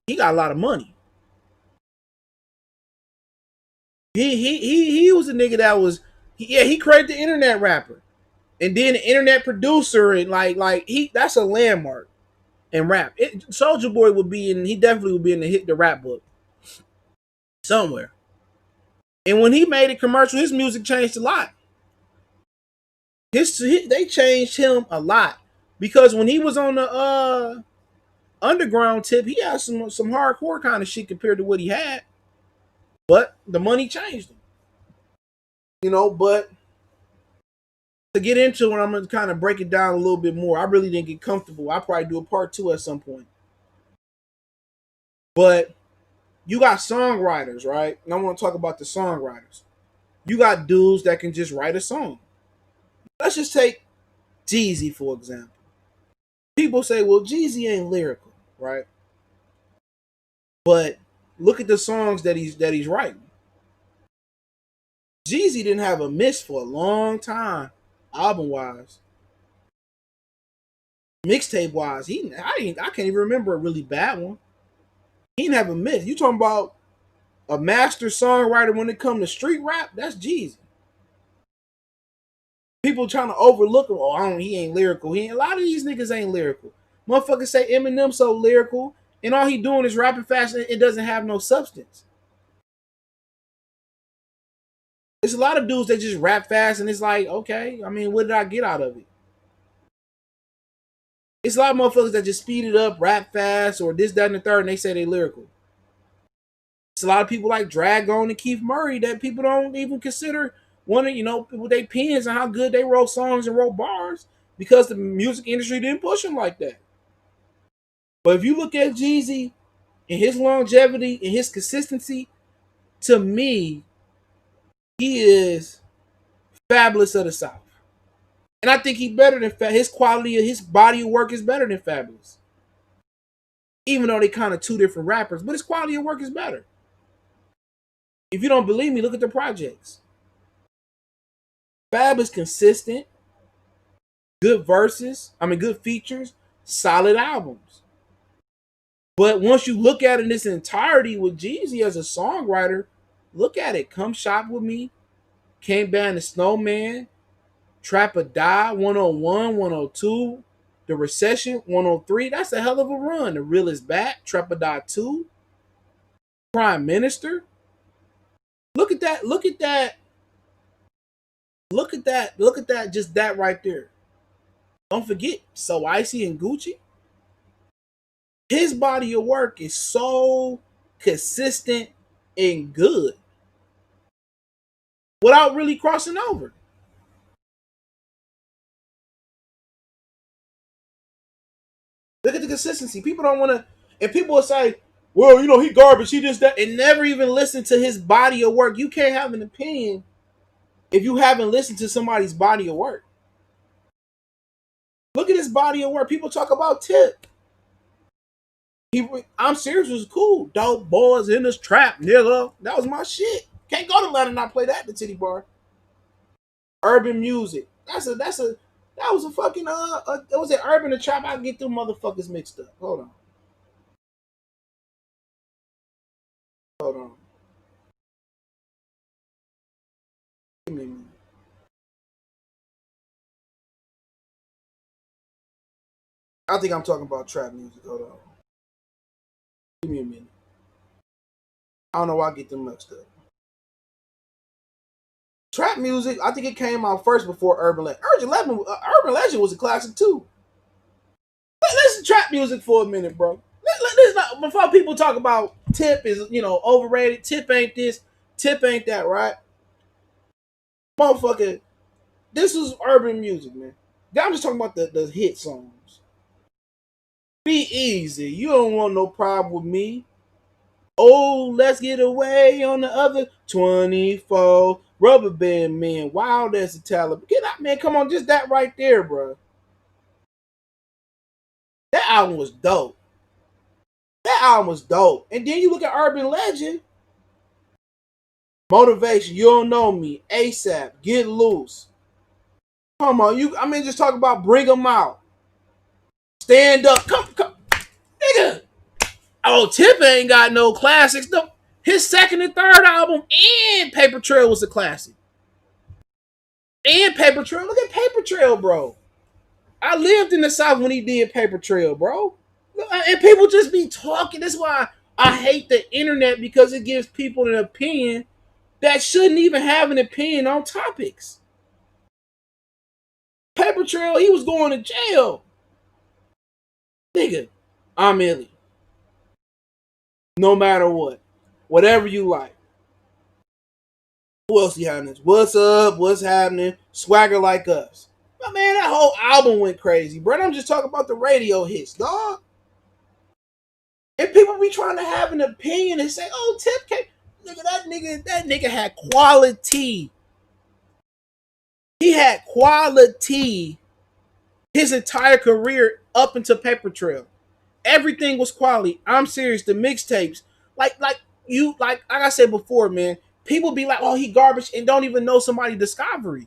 S1: he got a lot of money. He was a nigga that was he created the internet rapper. And then the internet producer, and like he that's a landmark in rap. Soulja Boy would be in he definitely would be in the rap book somewhere. And when he made a commercial, his music changed a lot. They changed him a lot because when he was on the underground tip, he had some hardcore kind of shit compared to what he had. But the money changed him, But to get into it, I'm gonna kind of break it down a little bit more. I really didn't get comfortable. I'll probably do a part 2 at some point. But you got songwriters, right? And I want to talk about the songwriters. You got dudes that can just write a song. Let's just take Jeezy, for example. People say, well, Jeezy ain't lyrical, right? But look at the songs that he's writing. Jeezy didn't have a miss for a long time, album wise. Mixtape wise, I can't even remember a really bad one. He didn't have a miss. You talking about a master songwriter when it comes to street rap? That's Jeezy. People trying to overlook him. Oh, he ain't lyrical. A lot of these niggas ain't lyrical. Motherfuckers say Eminem so lyrical, and all he doing is rapping fast, and it doesn't have no substance. It's a lot of dudes that just rap fast, and it's like, okay, I mean, what did I get out of it? It's a lot of motherfuckers that just speed it up, rap fast, or this, that, and the third, and they say they lyrical. It's a lot of people like Dragon and Keith Murray that people don't even consider one of, with their pens and how good they wrote songs and wrote bars because the music industry didn't push them like that. But if you look at Jeezy and his longevity and his consistency, to me, he is Fabulous of the South. And I think he's better than his quality of his body of work is better than Fabulous. Even though they kind of two different rappers, but his quality of work is better. If you don't believe me, look at the projects. Fab is consistent. good verses, I mean good features, solid albums. But once you look at it in its entirety with Jeezy as a songwriter, look at it. Come Shop With Me, Came Band the Snowman, Trap or Die, 101, 102, The Recession, 103. That's a hell of a run. The Real Is Back, Trap or Die 2, Prime Minister. Look at that. Look at that. Look at that. Look at that. Just that right there. Don't forget, So Icy and Gucci. His body of work is so consistent and good without really crossing over. Look at the consistency. People don't want to, and people will say, well, he garbage, he just that, and never even listen to his body of work. You can't have an opinion if you haven't listened to somebody's body of work. Look at his body of work. People talk about Tip. I'm serious was cool. Dope boys in this trap, nigga. That was my shit. Can't go to Atlanta and not play that at the titty bar. Urban music. That was a fucking it was an urban and trap. I get them motherfuckers mixed up. Hold on. Hold on. Give me a minute. I think I'm talking about trap music. Hold on. Give me a minute. I don't know why I get them mixed up. Trap music, I think it came out first before Urban Legend. Urban Legend was a classic too. Listen to trap music for a minute, bro. Let's not, before people talk about Tip is overrated. Tip ain't this. Tip ain't that. Right, motherfucker. This is urban music, man. I'm just talking about the hit songs. Be easy. You don't want no problem with me. Oh, let's get away on the other 24. Rubber Band Man, wild as a talent. Get out, man. Come on, just that right there, bro. That album was dope. That album was dope. And then you look at Urban Legend, Motivation, You Don't Know Me, ASAP, Get Loose. Come on, just talk about Bring 'Em Out. Stand Up. Come, nigga. Oh, Tip ain't got no classics. No, his second and third album and Paper Trail was a classic. And Paper Trail. Look at Paper Trail, bro. I lived in the South when he did Paper Trail, bro. And people just be talking. That's why I hate the internet, because it gives people an opinion that shouldn't even have an opinion on topics. Paper Trail, he was going to jail. Nigga, I'm Illy. No matter what. Whatever you like. Who else you having this? What's up? What's happening? Swagger Like Us. But man, that whole album went crazy, bro. I'm just talking about the radio hits, dog. And people be trying to have an opinion and say, "Oh, Tip came." That nigga had quality. He had quality his entire career up into Paper Trail. Everything was quality. I'm serious. The mixtapes, like I said before, man. People be like, "Oh, he garbage," and don't even know somebody's discovery.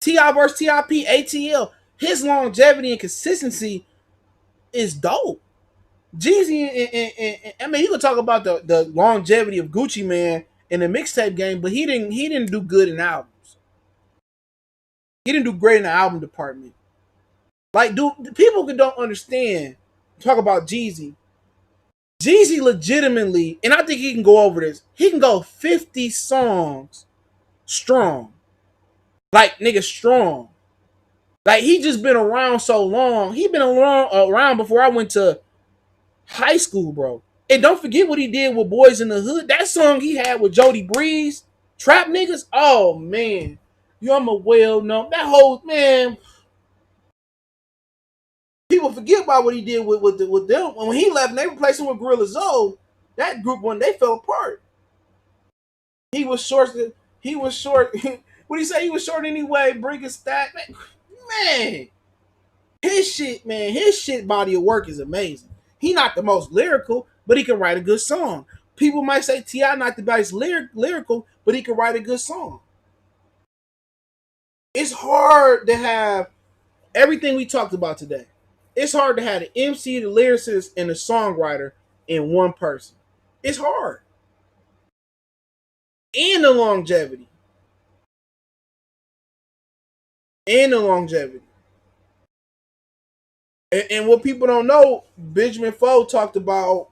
S1: Ti versus Tip, ATL. His longevity and consistency is dope. Jeezy and I mean, you could talk about the longevity of Gucci Man in the mixtape game, but he didn't do good in albums. He didn't do great in the album department. Like, dude, people don't understand. Talk about Jeezy. Jeezy legitimately, and I think he can go over this. He can go 50 songs strong, like nigga strong. Like, he just been around so long. He been around before I went to high school, bro. And don't forget what he did with Boys in the Hood. That song he had with Jody Breeze, Trap Niggas. Oh man, you I'm a well known. That whole man. People forget about what he did with them. When he left and they replaced him with Gorilla Zoe, that group when they fell apart. He was short. He was short. What do you say? He was short anyway. Bring a stack, man. His shit, man. His shit body of work is amazing. He not the most lyrical, but he can write a good song. People might say Ti not the best lyrical, but he can write a good song. It's hard to have everything we talked about today. It's hard to have the MC, the lyricist, and the songwriter in one person. It's hard. And the longevity. And the longevity. And what people don't know, Benjamin Foe talked about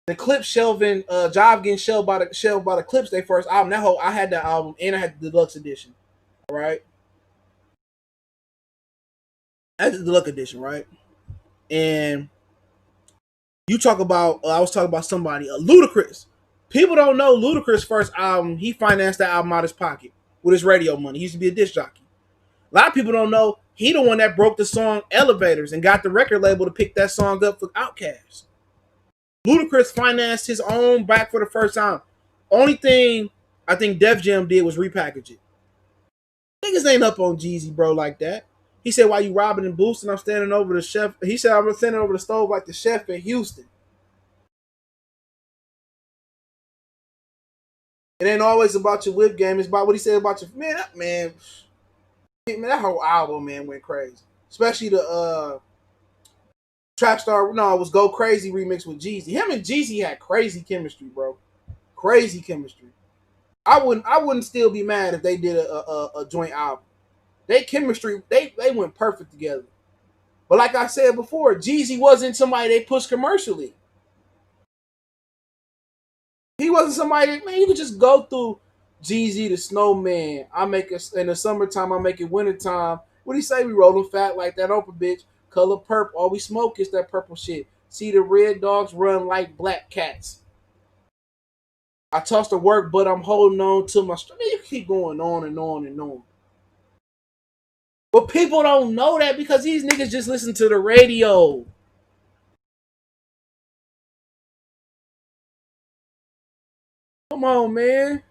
S1: the clip shelving, Job getting shelved by the Clips. Their first album. That whole I had that album and I had the deluxe edition. All right, I had the deluxe edition, right? And you talk about, I was talking about somebody, Ludacris. People don't know Ludacris' first album. He financed that album out of his pocket with his radio money. He used to be a disc jockey. A lot of people don't know he the one that broke the song "Elevators" and got the record label to pick that song up for Outkast. Ludacris financed his own back for the first time. Only thing I think Def Jam did was repackage it. Niggas ain't up on Jeezy, bro, like that. He said, "Why you robbing and boosting? I'm standing over the chef." He said, "I'm standing over the stove like the chef in Houston." It ain't always about your whip game. It's about what he said about your man. That whole album, man, went crazy. Especially the Trap Star. No, it was Go Crazy remix with Jeezy. Him and Jeezy had crazy chemistry, bro. Crazy chemistry. I wouldn't still be mad if they did a joint album. They chemistry, they went perfect together. But like I said before, Jeezy wasn't somebody they pushed commercially. He wasn't somebody that, man, you could just go through Jeezy the Snowman. I make it in the summertime, I make it wintertime. What do you say? We rollin' fat like that open bitch. Color purple. All we smoke is that purple shit. See the red dogs run like black cats. I toss the work, but I'm holding on to my strength. You keep going on and on and on. But people don't know that because these niggas just listen to the radio. Come on, man.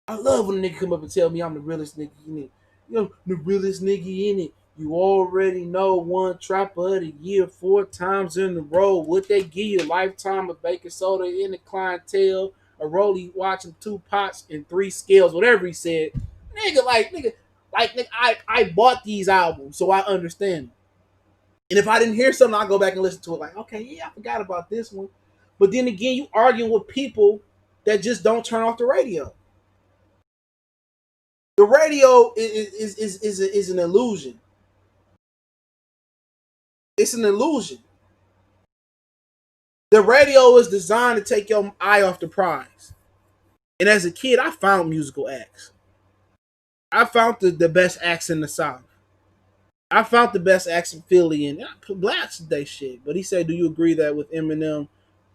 S1: I love when a nigga come up and tell me I'm the realest nigga in it. You know, the realest nigga in it. You already know one trapper of the year 4 times in a row. Would they give you a lifetime of baking soda in the clientele? A rollie watching 2 pots and 3 scales, whatever he said. Nigga, I bought these albums, so I understand. And if I didn't hear something, I'll go back and listen to it. Like, okay, yeah, I forgot about this one. But then again, you arguing with people that just don't turn off the radio. The radio is an illusion. It's an illusion. The radio is designed to take your eye off the prize. And as a kid, I found musical acts. I found the best acts in the South. I found the best acts in Philly and blacks they shit. But he said, "Do you agree that with Eminem?"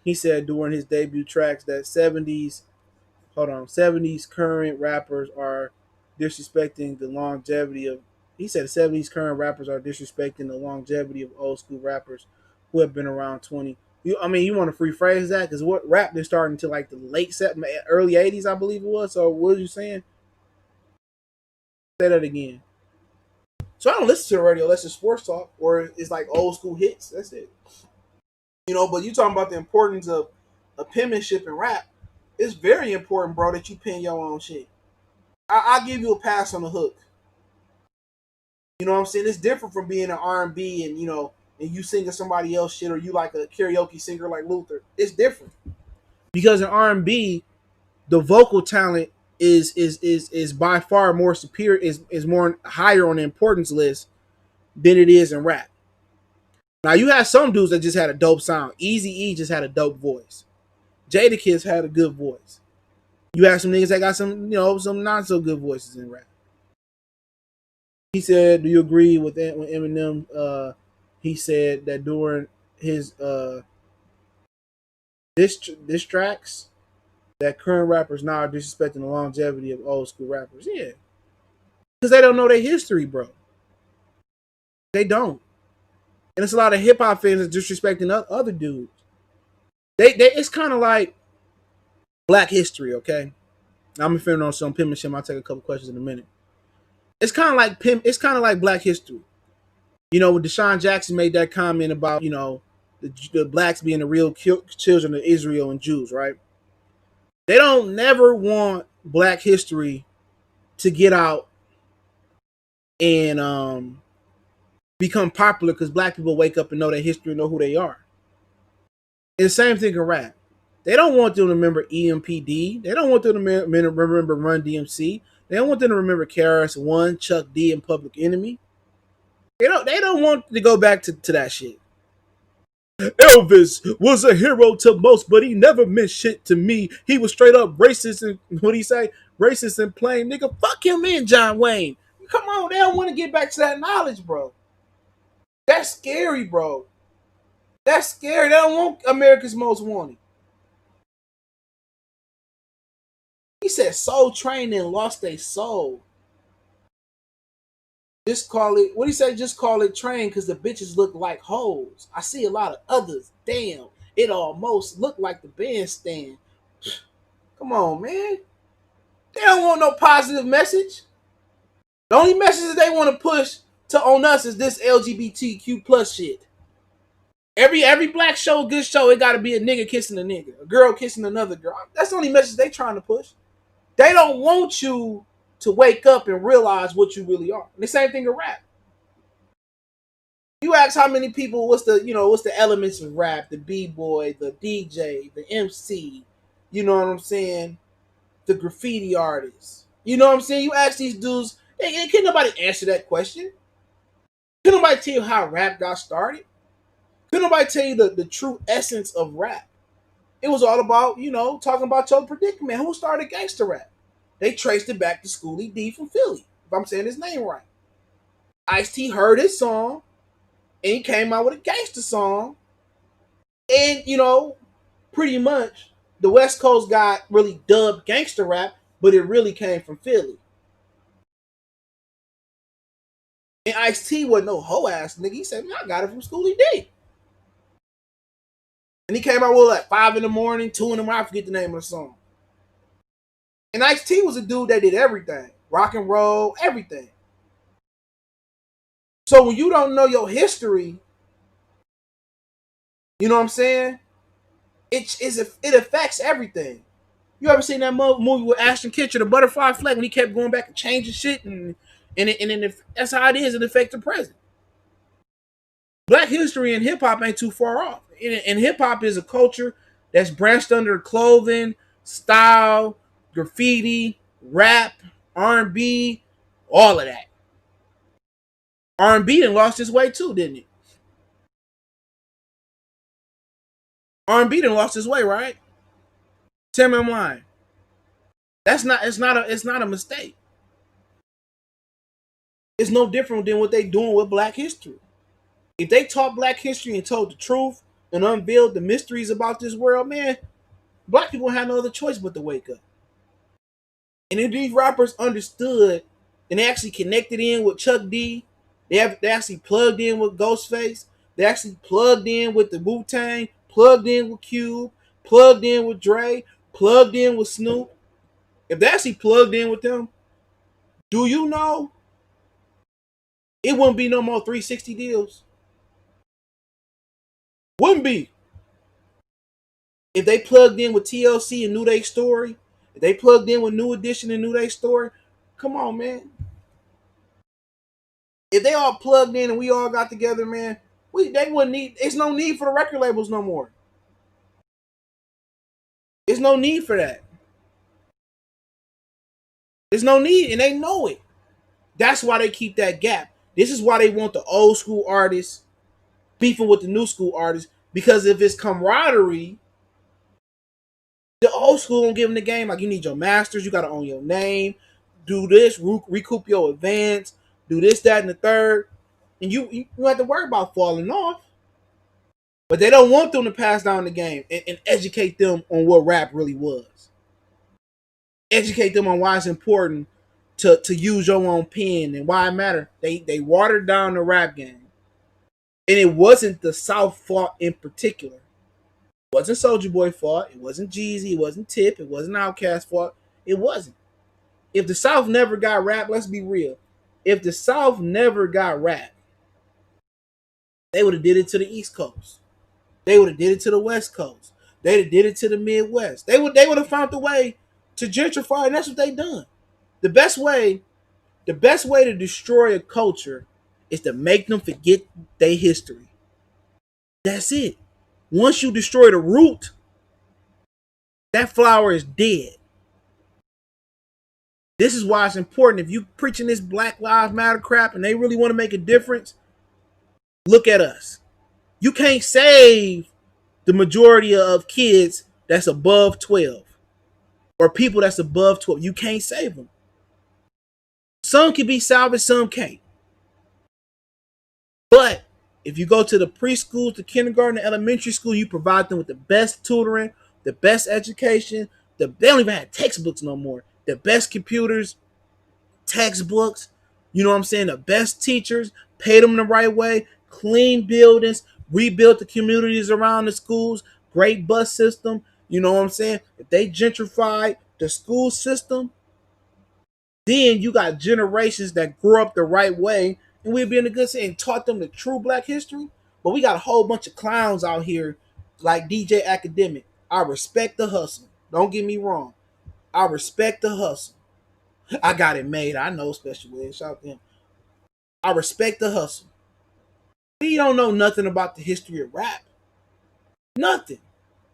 S1: He said during his debut tracks that 70s current rappers are disrespecting the longevity of. He said 70s current rappers are disrespecting the longevity of old school rappers who have been around 20. You want to rephrase that because what rap didn't start until like the early 80s, I believe it was. So what are you saying? Say that again. So I don't listen to the radio unless it's sports talk or it's like old school hits. That's it. But you talking about the importance of penmanship and rap. It's very important, bro, that you pen your own shit. I'll give you a pass on the hook. You know what I'm saying? It's different from being an R&B and you singing somebody else shit or you like a karaoke singer like Luther. It's different because in R&B, the vocal talent is by far more superior, is more higher on the importance list than it is in rap. Now you have some dudes that just had a dope sound. Easy E just had a dope voice. Jadakiss had a good voice. You have some niggas that got some not so good voices in rap. He said, "Do you agree with Eminem?" He said that during his diss tracks, that current rappers now are disrespecting the longevity of old school rappers. Yeah, because they don't know their history, bro. They don't, and it's a lot of hip hop fans that disrespecting other dudes. It's kind of like Black history. Okay, I'm offending on some penmanship. I'll take a couple questions in a minute. It's kind of like It's kind of like Black history. When Deshaun Jackson made that comment about the blacks being the real children of Israel and Jews, right? They don't never want Black history to get out and become popular because black people wake up and know their history and know who they are. And the same thing in rap. They don't want them to remember EMPD. They don't want them to remember Run DMC. They don't want them to remember KRS One, Chuck D, and Public Enemy. They don't want to go back to that shit. Elvis was a hero to most, but he never meant shit to me. He was straight up racist and what he say? Racist and plain. Nigga, fuck him in John Wayne. Come on, they don't want to get back to that knowledge, bro. That's scary, bro. That's scary. They don't want America's Most Wanted. He said Soul Train and lost their soul. Just call it, what do you say? Just call it train because the bitches look like hoes. I see a lot of others. Damn, it almost looked like the bandstand. Come on, man. They don't want no positive message. The only message they want to push to on us is this LGBTQ plus shit. Every black show, good show, it got to be a nigga kissing a nigga, a girl kissing another girl. That's the only message they trying to push. They don't want you to wake up and realize what you really are. And the same thing in rap. You ask how many people, what's the elements of rap, the B-boy, the DJ, the MC, you know what I'm saying? The graffiti artists. You know what I'm saying? You ask these dudes, can't nobody answer that question. Can nobody tell you how rap got started? Can nobody tell you the true essence of rap? It was all about, talking about your predicament. Who started gangster rap? They traced it back to Schoolie D from Philly, if I'm saying his name right. Ice-T heard his song, and he came out with a gangster song. And, pretty much, the West Coast got really dubbed gangster rap, but it really came from Philly. And Ice-T wasn't no hoe-ass nigga. He said, man, I got it from Schoolie D. And he came out with like 5 in the morning, 2 in the morning, I forget the name of the song. And Ice-T was a dude that did everything. Rock and roll, everything. So when you don't know your history, you know what I'm saying? It affects everything. You ever seen that movie with Ashton Kutcher, The Butterfly Flag, when he kept going back and changing shit, and that's how it is. It affects the present. Black history and hip hop ain't too far off. And hip hop is a culture that's branched under clothing, style, graffiti, rap, R&B, all of that. R&B done lost its way too, didn't it? R&B done lost its way, right? Tell me I'm lying. It's not a mistake. It's no different than what they doing with Black history. If they taught Black history and told the truth and unveiled the mysteries about this world, man, Black people had no other choice but to wake up. And if these rappers understood and they actually connected in with Chuck D, they actually plugged in with Ghostface, they actually plugged in with the Wu-Tang, plugged in with Cube, plugged in with Dre, plugged in with Snoop. If they actually plugged in with them, do you know it wouldn't be no more 360 deals? Wouldn't be. If they plugged in with TLC and knew their story, if they plugged in with New Edition and knew their story, come on, man. If they all plugged in and we all got together, man, they wouldn't need. It's no need for the record labels no more. There's no need for that. There's no need, and they know it. That's why they keep that gap. This is why they want the old school artists beefing with the new school artists, because if it's camaraderie, the old school don't give them the game. Like, you need your masters, you got to own your name, do this, recoup your advance, do this, that, and the third, and you don't have to worry about falling off. But they don't want them to pass down the game and educate them on what rap really was. Educate them on why it's important to use your own pen and why it matters. They watered down the rap game. And it wasn't the South fault in particular. It wasn't Soulja Boy fault. It wasn't Jeezy. It wasn't Tip. It wasn't Outkast fault. It wasn't. If the South never got rap, let's be real. If the South never got rap, they would have did it to the East Coast. They would have did it to the West Coast. They'd have did it to the Midwest. They would have found a way to gentrify, and that's what they done. The best way, the best way to destroy a culture is to make them forget their history. That's it. Once you destroy the root, that flower is dead. This is why it's important. If you preaching this Black Lives Matter crap and they really want to make a difference, look at us. You can't save the majority of kids that's above 12 or people that's above 12. You can't save them. Some can be salvaged, some can't. But if you go to the preschool, the kindergarten, the elementary school, you provide them with the best tutoring, the best education. They don't even have textbooks no more. The best computers, textbooks, you know what I'm saying? The best teachers, pay them the right way, clean buildings, rebuild the communities around the schools, great bus system. You know what I'm saying? If they gentrify the school system, then you got generations that grew up the right way and we'd be in a good state and taught them the true black history. But we got a whole bunch of clowns out here like DJ Academic. I respect the hustle. Don't get me wrong. I respect the hustle. I got it made. I know special ed. Shout out to him. I respect the hustle. He don't know nothing about the history of rap. Nothing.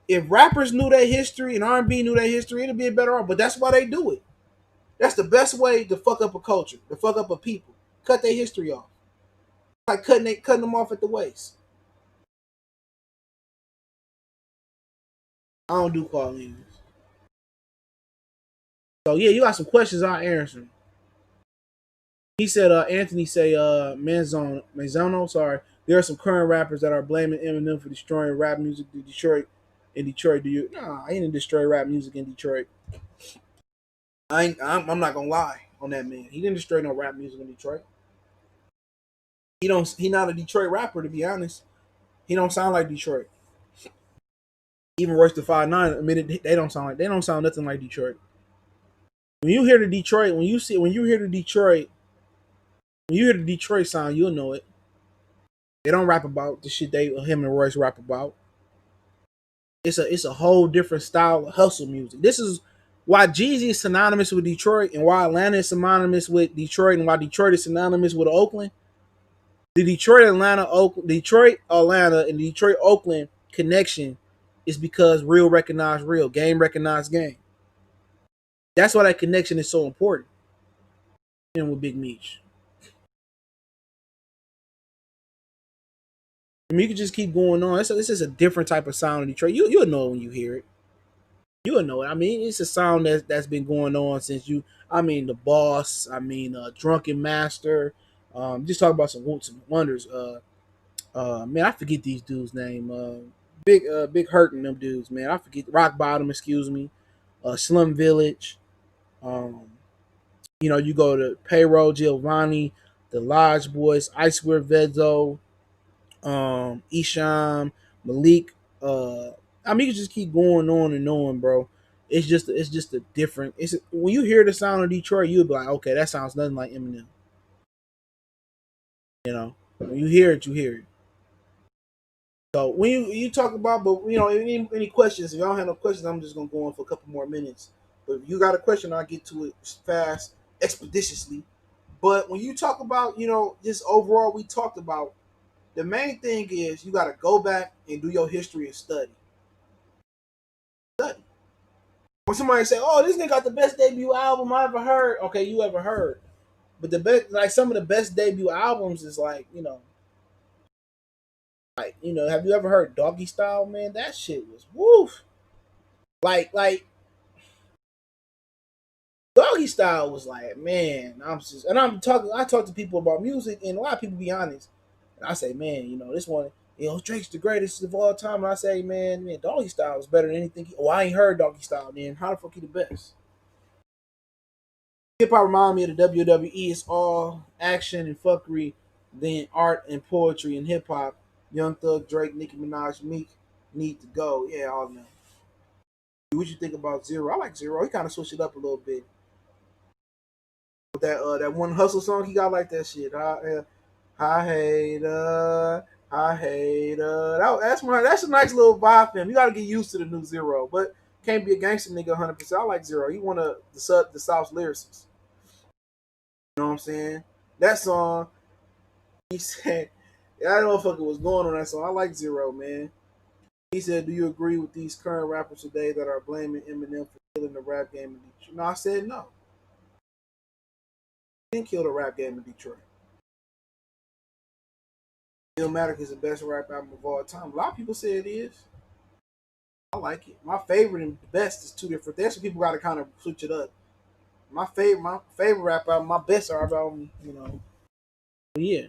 S1: If rappers knew their history and R&B knew their history, it'd be a better off. But that's why they do it. That's the best way to fuck up a culture, to fuck up a people. Cut their history off. Like cutting them off at the waist. I don't do call-ins. So yeah, you got some questions, I'll answer them. He said, Anthony say, Manzono, sorry. There are some current rappers that are blaming Eminem for destroying rap music in Detroit. In Detroit, do you? Nah, I ain't destroy rap music in Detroit. I'm not gonna lie on that man. He didn't destroy no rap music in Detroit. He don't. He not a Detroit rapper, to be honest. He don't sound like Detroit. Even Royce the 5'9", admitted they don't sound nothing like Detroit. When you hear the Detroit, when you hear the Detroit sound, you'll know it. They don't rap about the shit they him and Royce rap about. It's a whole different style of hustle music. This is why Jeezy is synonymous with Detroit and why Atlanta is synonymous with Detroit and why Detroit is synonymous with Oakland. The Detroit, Atlanta, and Detroit, Oakland connection is because real recognize real, game recognize game. That's why that connection is so important. And with Big Meech. I mean, you can just keep going on. This is a different type of sound in Detroit. You'll know it when you hear it. You'll know it. I mean, it's a sound that's been going on since you. I mean, the Boss. I mean, Drunken Master. Just talk about some Roots and Wonders. Man, I forget these dudes' name. Big hurting them dudes, man. I forget Rock Bottom. Excuse me. Slum Village. Um, you go to Payroll Giovanni, the Lodge Boys, Icewear Vedzo, Isham, Malik. I mean, you can just keep going on and on, bro. It's just a different. It's when you hear the sound of Detroit, you'll be like, okay, that sounds nothing like Eminem. When you hear it, you hear it. So when you talk about, but any questions? If y'all don't have no questions, I'm just gonna go on for a couple more minutes. But if you got a question, I'll get to it fast, expeditiously. But when you talk about, just overall, we talked about the main thing is you got to go back and do your history and study. Study. When somebody say, "Oh, this nigga got the best debut album I ever heard," okay, you ever heard? But the best, like some of the best debut albums is like, have you ever heard Doggy Style? Man, that shit was woof. Like Doggy Style was like, man, I talk to people about music, and a lot of people be honest. And I say, man, this one, Drake's the greatest of all time. And I say, man, Doggy Style is better than anything. I ain't heard Doggy Style, then. How the fuck he the best? Hip hop remind me of the WWE. It's all action and fuckery, then art and poetry and hip hop. Young Thug, Drake, Nicki Minaj, Meek need to go. Yeah, all of them. What you think about Zero? I like Zero. He kind of switched it up a little bit. With that one hustle song, he got like that shit. I hate I hate that's a nice little vibe for him. You gotta get used to the new Zero, but can't be a gangster nigga 100%. I like Zero. He one of the South's lyricists. You know what I'm saying? That song, he said, yeah, I don't know if was going on that song. I like Zero, man. He said, "Do you agree with these current rappers today that are blaming Eminem for killing the rap game in Detroit?" No, I said no. He didn't kill the rap game in Detroit. Illmatic is the best rap album of all time. A lot of people say it is. I like it. My favorite and the best is two different. That's what people got to kind of switch it up. My favorite rap album, my best rap album, But yeah,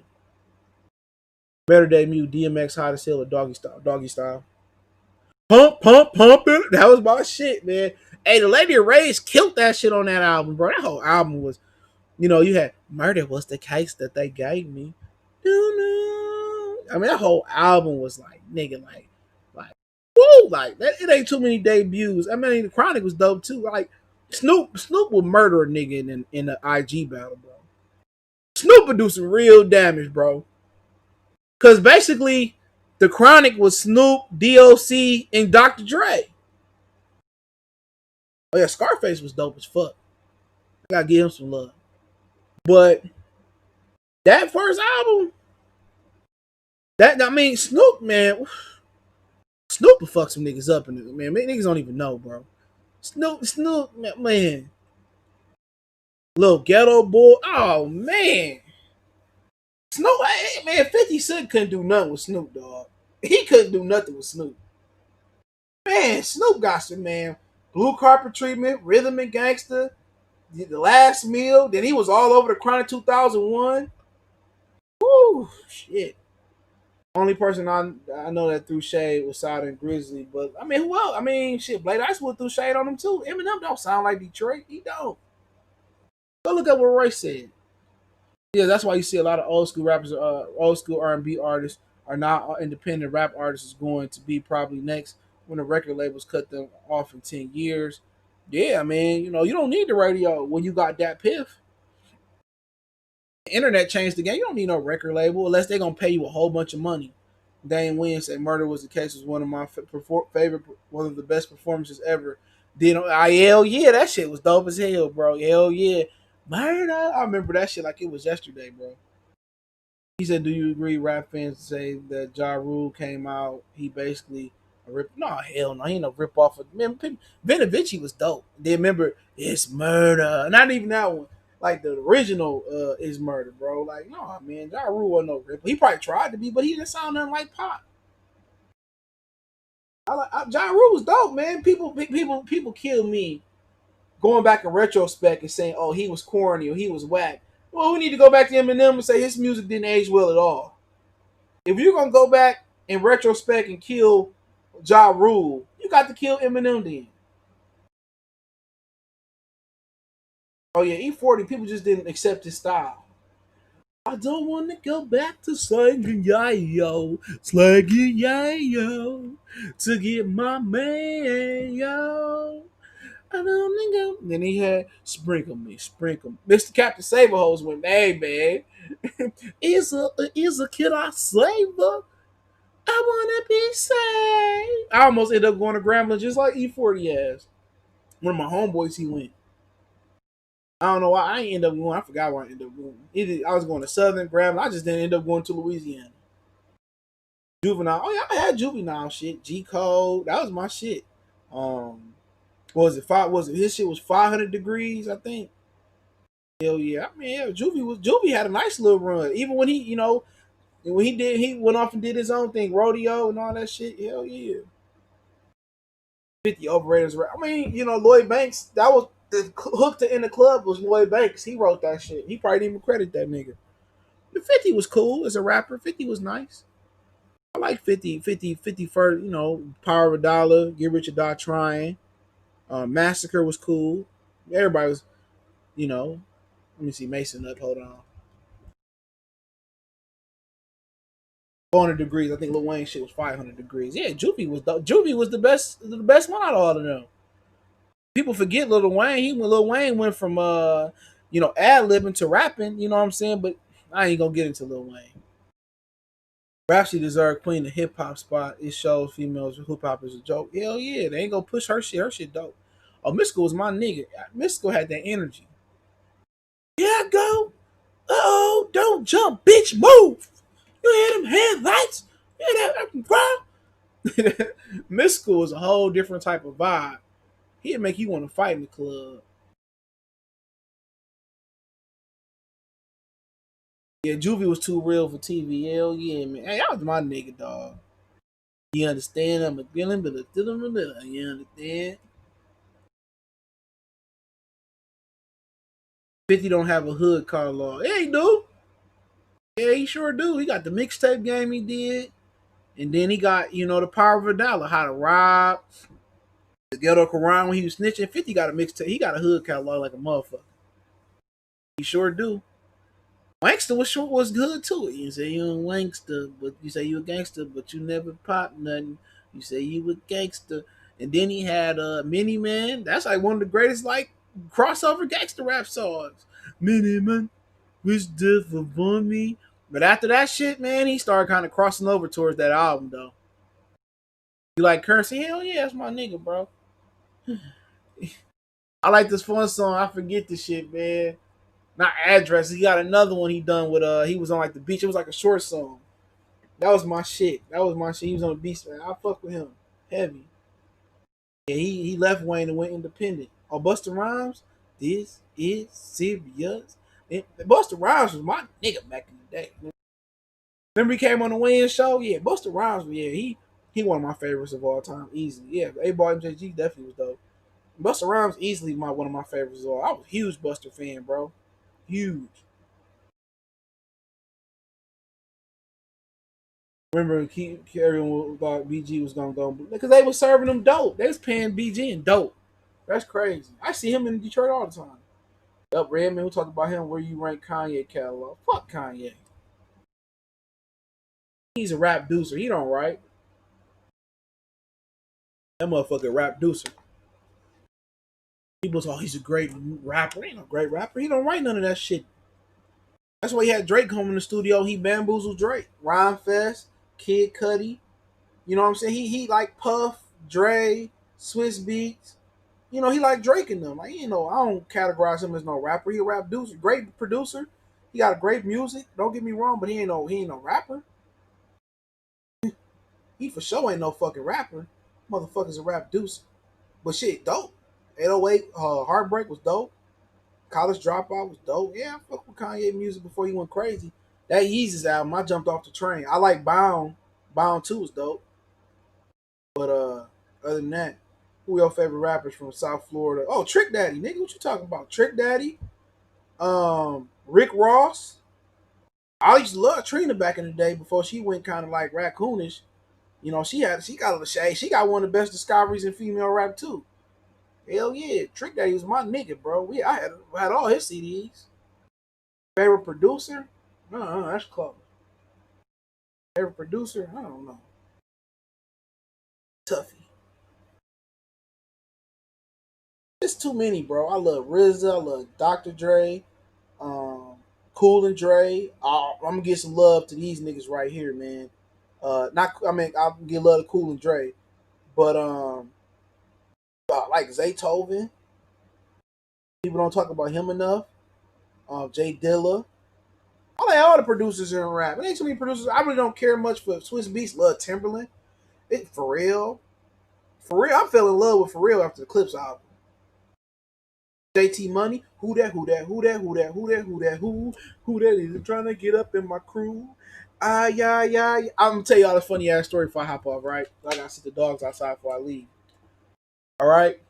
S1: Better Day Mute, DMX, How to Sell a Doggy Style, Doggy Style. Pump, pump, pump it. That was my shit, man. Hey, the Lady of Rage killed that shit on that album, bro. That whole album was, you had Murder Was the Case That They Gave Me. I mean, that whole album was like, nigga, like, woo, like that. It ain't too many debuts. I mean, the Chronic was dope too. Like, Snoop would murder a nigga in the IG battle, bro. Snoop would do some real damage, bro. Cause basically, the Chronic was Snoop, DOC, and Dr. Dre. Oh yeah, Scarface was dope as fuck. I gotta give him some love. But that first album, that I mean, Snoop, man, Snoop will fuck some niggas up, and man, niggas don't even know, bro. Snoop, man, little ghetto boy. Oh man, Snoop, hey, man, 50 Cent couldn't do nothing with Snoop, dog. He couldn't do nothing with Snoop. Man, Snoop got some, man. Blue Carpet Treatment, Rhythm and Gangster, The Last Meal. Then he was all over the Chronic 2001. Woo, shit. Only person I know that threw shade was Side and Grizzly, but I mean, who else? I mean, shit, Blade Icewood threw shade on him too. Eminem don't sound like Detroit. He don't. Go look up what Royce said. Yeah, that's why you see a lot of old school rappers, old school R&B artists are now independent rap artists is going to be probably next when the record labels cut them off in 10 years. Yeah, man, you don't need the radio when you got that piff. The internet changed the game. You don't need no record label unless they're gonna pay you a whole bunch of money. Dane Williams said "Murder Was the Case" was one of my favorite, one of the best performances ever. Then hell yeah, that shit was dope as hell, bro. Hell yeah, Murder. I remember that shit like it was yesterday, bro. He said, "Do you agree? Rap fans say that Ja Rule came out. He basically a rip. No, hell no. He ain't no rip off of man. Benavici was dope. They remember it's murder. Not even that one. Like the original is murder, bro. Like no, man. Ja Rule wasn't no rip. He probably tried to be, but he didn't sound nothing like Pop. Ja Rule was dope, man. People kill me going back in retrospect and saying, oh, he was corny or he was whack. Well, we need to go back to Eminem and say his music didn't age well at all. If you're gonna go back in retrospect and kill Ja Rule, you got to kill Eminem then. Oh yeah, E40, people just didn't accept his style. I don't want to go back to slanging yayo, slanging yayo, to get my man, yo. I don't think I'm... Then he had sprinkle me, sprinkle me. Mr. Captain Saberhose went, hey man, is a kid I save her? I wanna be saved. I almost ended up going to Grambling just like E40 has. One of my homeboys, he went. I don't know why I ain't end up going. I forgot where I ended up going. Either I was going to Southern Grambling. I just didn't end up going to Louisiana. Juvenile. Oh yeah, I had Juvenile shit. G Code. That was my shit. What was it? Was it his shit was 500 degrees? I think. Hell yeah. I mean, yeah, Juvie had a nice little run. Even when he went off and did his own thing, rodeo and all that shit. Hell yeah. 50 overrators. I mean, Lloyd Banks, that was the hook to In the Club was Lloyd Banks. He wrote that shit. He probably didn't even credit that nigga. But 50 was cool as a rapper. 50 was nice. I like 50 first, Power of a Dollar, Get Rich or Die Trying. Massacre was cool. Everybody was, let me see Mason up. Hold on. 400 degrees. I think Lil Wayne shit was 500 degrees. Yeah, Juvie was the best one out of all of them. People forget Lil Wayne. Lil Wayne went from ad libbing to rapping. You know what I'm saying? But I ain't gonna get into Lil Wayne. Rhapsody deserved Queen the hip hop spot. It shows females hip hop is a joke. Hell yeah, they ain't gonna push her shit. Her shit dope. Oh, Mystical was my nigga. Mystical had that energy. Yeah, go. Oh, don't jump, bitch, move. You hear them headlights? You hear that crowd? Mystical is a whole different type of vibe. He'd make you want to fight in the club. Yeah, Juvie was too real for TV. Hell yeah, man. Hey, that was my nigga, dog. You understand? I'm a feeling, but a feeling, you understand? 50 don't have a hood catalog. Yeah, he do. Yeah, he sure do. He got the mixtape game he did. And then he got, the power of a dollar, how to rob, the ghetto Quran when he was snitching. 50 got a mixtape. He got a hood catalog like a motherfucker. He sure do. Wankster was good too. You say you a wankster, but you say you a gangster, but you never pop nothing. You say you a gangster. And then he had Mini Man. That's like one of the greatest like crossover gangster rap songs. Mini Man, wish death upon me. But after that shit, man, he started kind of crossing over towards that album though. You like Currency? Hell yeah, that's my nigga, bro. I like this fun song. I forget the shit, man. Not Address. He got another one he done with he was on like the beach. It was like a short song. That was my shit. That was my shit. He was on the beach, man. I fuck with him. Heavy. Yeah, he left Wayne and went independent. Oh, Busta Rhymes, this is serious. Busta Rhymes was my nigga back in the day. Remember he came on the Wayne show? Yeah, Busta Rhymes, yeah, he one of my favorites of all time, easily. Yeah, A-Ball MJG definitely was dope. Busta Rhymes easily one of my favorites as well. I was a huge Busta fan, bro. Huge. Remember, everyone thought BG was gonna go because they was serving them dope. They was paying BG and dope. That's crazy. I see him in Detroit all the time. Up Redman, who talked about him? Where you rank Kanye catalog? Fuck Kanye. He's a rap deucer. He don't write. That motherfucker rap deucer. People say, oh, he's a great rapper. He ain't no great rapper. He don't write none of that shit. That's why he had Drake come in the studio. He bamboozled Drake. Rhyme Fest, Kid Cudi. You know what I'm saying? He like Puff, Dre, Swiss Beats. He like Drake in them. Like, I don't categorize him as no rapper. He a rap producer, great producer. He got a great music. Don't get me wrong, but he ain't no rapper. He for sure ain't no fucking rapper. Motherfucker's a rap producer. But shit, dope. 808 Heartbreak was dope. College Dropout was dope. Yeah, I fuck with Kanye music before he went crazy. That Yeezus album, I jumped off the train. I like Bound. Bound 2 was dope. But other than that, who your favorite rappers from South Florida? Oh, Trick Daddy, nigga, what you talking about? Trick Daddy, Rick Ross. I used to love Trina back in the day before she went kind of like raccoonish. She got one of the best discoveries in female rap too. Hell yeah, Trick Daddy was my nigga, bro. I had all his CDs. Favorite producer? That's close. Favorite producer? I don't know. Tuffy. It's too many, bro. I love RZA. I love Dr. Dre. Um, Cool and Dre. I'm gonna give some love to these niggas right here, man. Not, I mean, I'll give love to Cool and Dre, but like Zaytoven. People don't talk about him enough. Jay Dilla. I like all the producers in rap. It ain't too many producers. I really don't care much for Swiss Beats. Love Timberland. For real. For real, I fell in love with For Real after the Clips album. JT Money, who that, who that, who that, who that, who that, who that, who that is trying to get up in my crew. Ah, yeah, yeah. I'm gonna tell y'all a funny ass story before I hop off, right? I gotta sit the dogs outside before I leave. All right.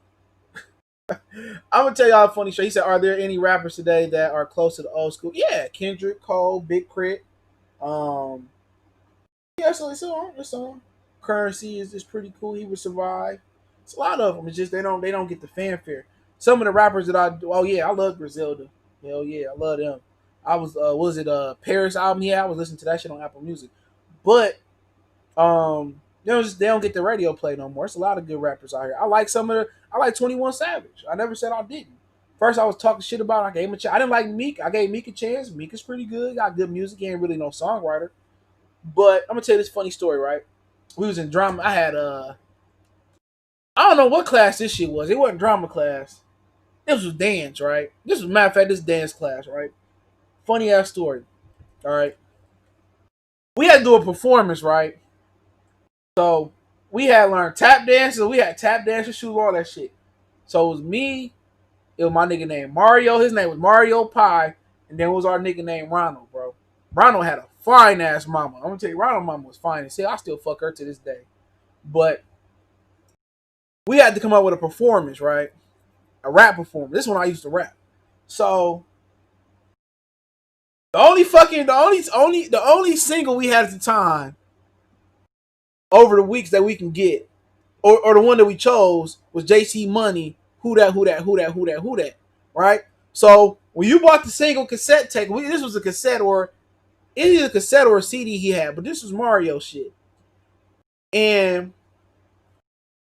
S1: I'm gonna tell y'all a funny story. He said, "Are there any rappers today that are close to the old school?" Yeah, Kendrick, Cole, Big Crit. Um, yeah, so it's on. Currency is pretty cool. He would survive. It's a lot of them. It's just they don't get the fanfare. Some of the rappers that I do, oh yeah, I love Griselda. Hell yeah, I love them. I was it Paris album? Yeah, I was listening to that shit on Apple Music. But they don't get the radio play no more. It's a lot of good rappers out here. I like 21 Savage. I never said I didn't. First I was talking shit about I gave him a chance. I didn't like Meek. I gave Meek a chance. Meek is pretty good. Got good music. He ain't really no songwriter. But I'm gonna tell you this funny story, right? We was in drama. I had I don't know what class this shit was. It wasn't drama class. This was dance, right? This was matter of fact, this dance class, right? Funny ass story. All right. We had to do a performance, right? So we had learned tap dances. We had tap dancer shoes, all that shit. So it was me. It was my nigga named Mario. His name was Mario Pie. And then it was our nigga named Ronald, bro. Ronald had a fine ass mama. I'm gonna tell you, Ronald mama was fine as hell. I still fuck her to this day. But we had to come up with a performance, right? A rap performance. This one I used to rap. So the only single we had at the time over the weeks that we can get, or the one that we chose was JC Money. Who that? Who that? Who that? Who that? Who that? Right. So when you bought the single cassette tape, this was a cassette or either a cassette or a CD he had, but this was Mario shit. And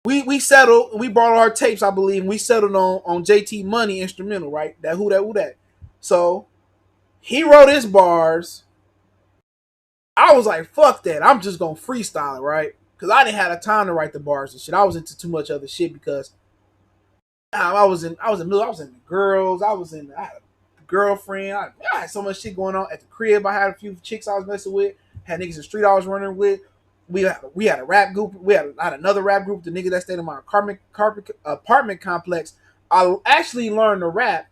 S1: we settled. We brought our tapes, I believe, and we settled on JT Money instrumental, right? That who that? Who that? So he wrote his bars. I was like, fuck that. I'm just gonna freestyle it, right? Because I didn't have the time to write the bars and shit. I was into too much other shit because I was in the girls. I had a girlfriend. I had so much shit going on at the crib. I had a few chicks I was messing with. Had niggas in the street I was running with. We had a rap group. I had another rap group. The nigga that stayed in my apartment complex. I actually learned to rap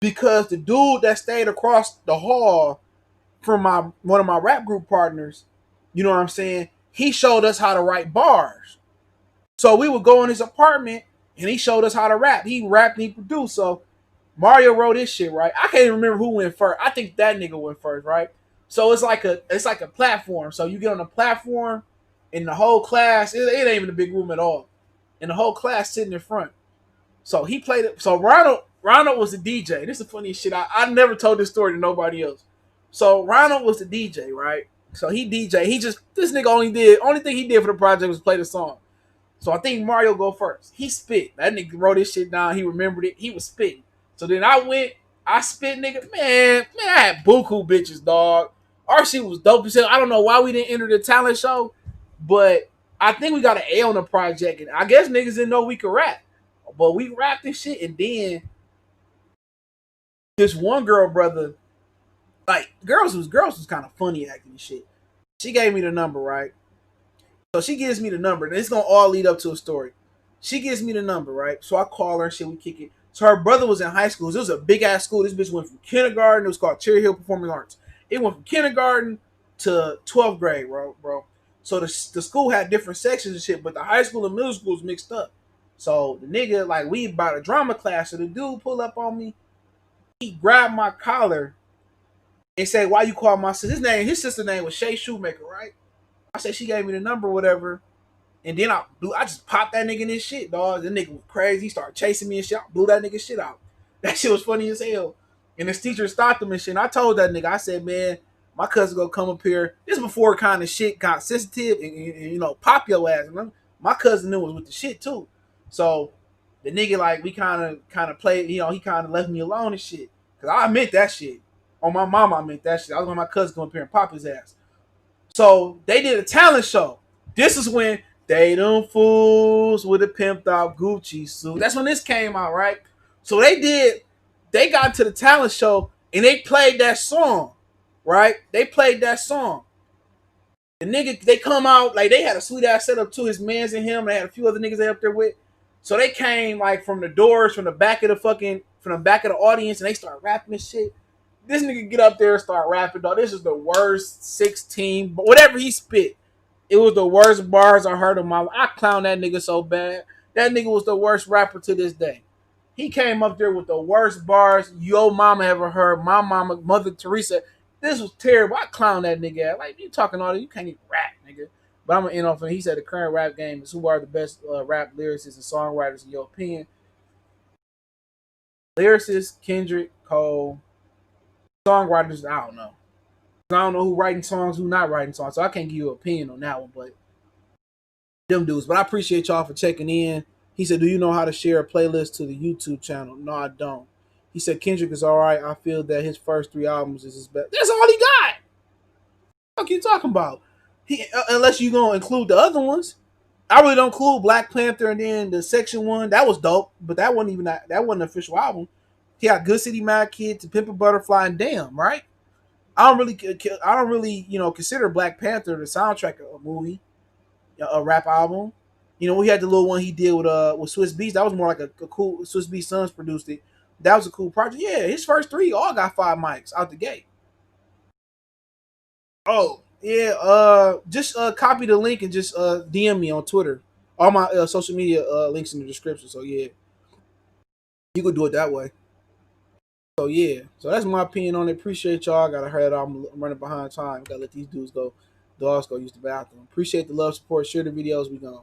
S1: because the dude that stayed across the hall from one of my rap group partners, you know what I'm saying? He showed us how to write bars. So we would go in his apartment and he showed us how to rap. He rapped and he produced. So Mario wrote his shit, right? I can't even remember who went first. I think that nigga went first, right? So it's like a platform. So you get on the platform and the whole class, it ain't even a big room at all. And the whole class sitting in front. So he played it. So Ronald was the DJ. This is the funniest shit. I never told this story to nobody else. So Ronald was the DJ, right? So he DJ. This nigga only thing he did for the project was play the song. So I think Mario go first. He spit. That nigga wrote this shit down. He remembered it. He was spitting. So then I spit, nigga. Man, I had buku bitches, dog. Our shit was dope as hell. I don't know why we didn't enter the talent show, but I think we got an A on the project. And I guess niggas didn't know we could rap. But we rapped this shit, and then this one girl, brother, like girls was kind of funny acting and shit. She gave me the number, right? So she gives me the number, and it's gonna all lead up to a story. She gives me the number, right? So I call her and shit, we kick it. So her brother was in high school. This was a big ass school. This bitch went from kindergarten. It was called Cherry Hill Performing Arts. It went from kindergarten to 12th grade, bro. So the school had different sections and shit, but the high school and middle school was mixed up. So the nigga, like, we about a drama class. So the dude pulled up on me. He grabbed my collar and said, "Why you call my sister?" His sister name was Shay Shoemaker, right? I said she gave me the number, or whatever. And then I just popped that nigga in his shit, dog. The nigga was crazy. He started chasing me and shit. I blew that nigga shit out. That shit was funny as hell. And his teacher stopped him and shit. And I told that nigga, I said, man, my cousin gonna come up here. This is before kind of shit got sensitive and you know, pop your ass. And my cousin knew was with the shit too. So the nigga, like, we kind of played, you know, he kind of left me alone and shit. Cause I meant that shit. On my mama, I meant that shit. I was going to my cousin come up here and pop his ass. So they did a talent show. This is when they them fools with a pimped out Gucci suit. That's when this came out, right? So they got to the talent show and they played that song, right? They played that song. The nigga, they come out, like, they had a sweet ass setup too. His mans and him, they had a few other niggas they up there with. So they came like from the doors, from the back of the audience, and they start rapping this shit. This nigga get up there and start rapping, dog. This is the worst 16, but whatever he spit, it was the worst bars I heard of my life. I clown that nigga so bad. That nigga was the worst rapper to this day. He came up there with the worst bars your mama ever heard. My mama, Mother Teresa. This was terrible. I clown that nigga. Like, you talking all this, you can't even rap, nigga. But I'm gonna end off on, he said the current rap game is who are the best rap lyricists and songwriters in your opinion. Lyricists, Kendrick, Cole. Songwriters, I don't know. I don't know who writing songs, who not writing songs. So I can't give you an opinion on that one, but them dudes. But I appreciate y'all for checking in. He said, do you know how to share a playlist to the YouTube channel? No, I don't. He said Kendrick is all right. I feel that his first 3 albums is his best. That's all he got. What are you talking about? Unless you gonna include the other ones. I really don't include Black Panther and then the Section 1. That was dope, but that wasn't an official album. He got Good City Mad Kid, To Pimp a Butterfly, and Damn, right? I don't really, consider Black Panther the soundtrack of a movie, a rap album. We had the little one he did with Swiss Beats. That was more like a cool. Swiss Beats Sons produced it. That was a cool project. Yeah, his first three all got 5 mics out the gate. Oh yeah, just copy the link and just DM me on Twitter. All my social media links in the description. So yeah, you could do it that way. So yeah, so that's my opinion on it. Appreciate y'all. Gotta hurry it. I'm running behind time. Gotta let these dudes go. Dogs go use the bathroom. Appreciate the love, support. Share the videos. We gone.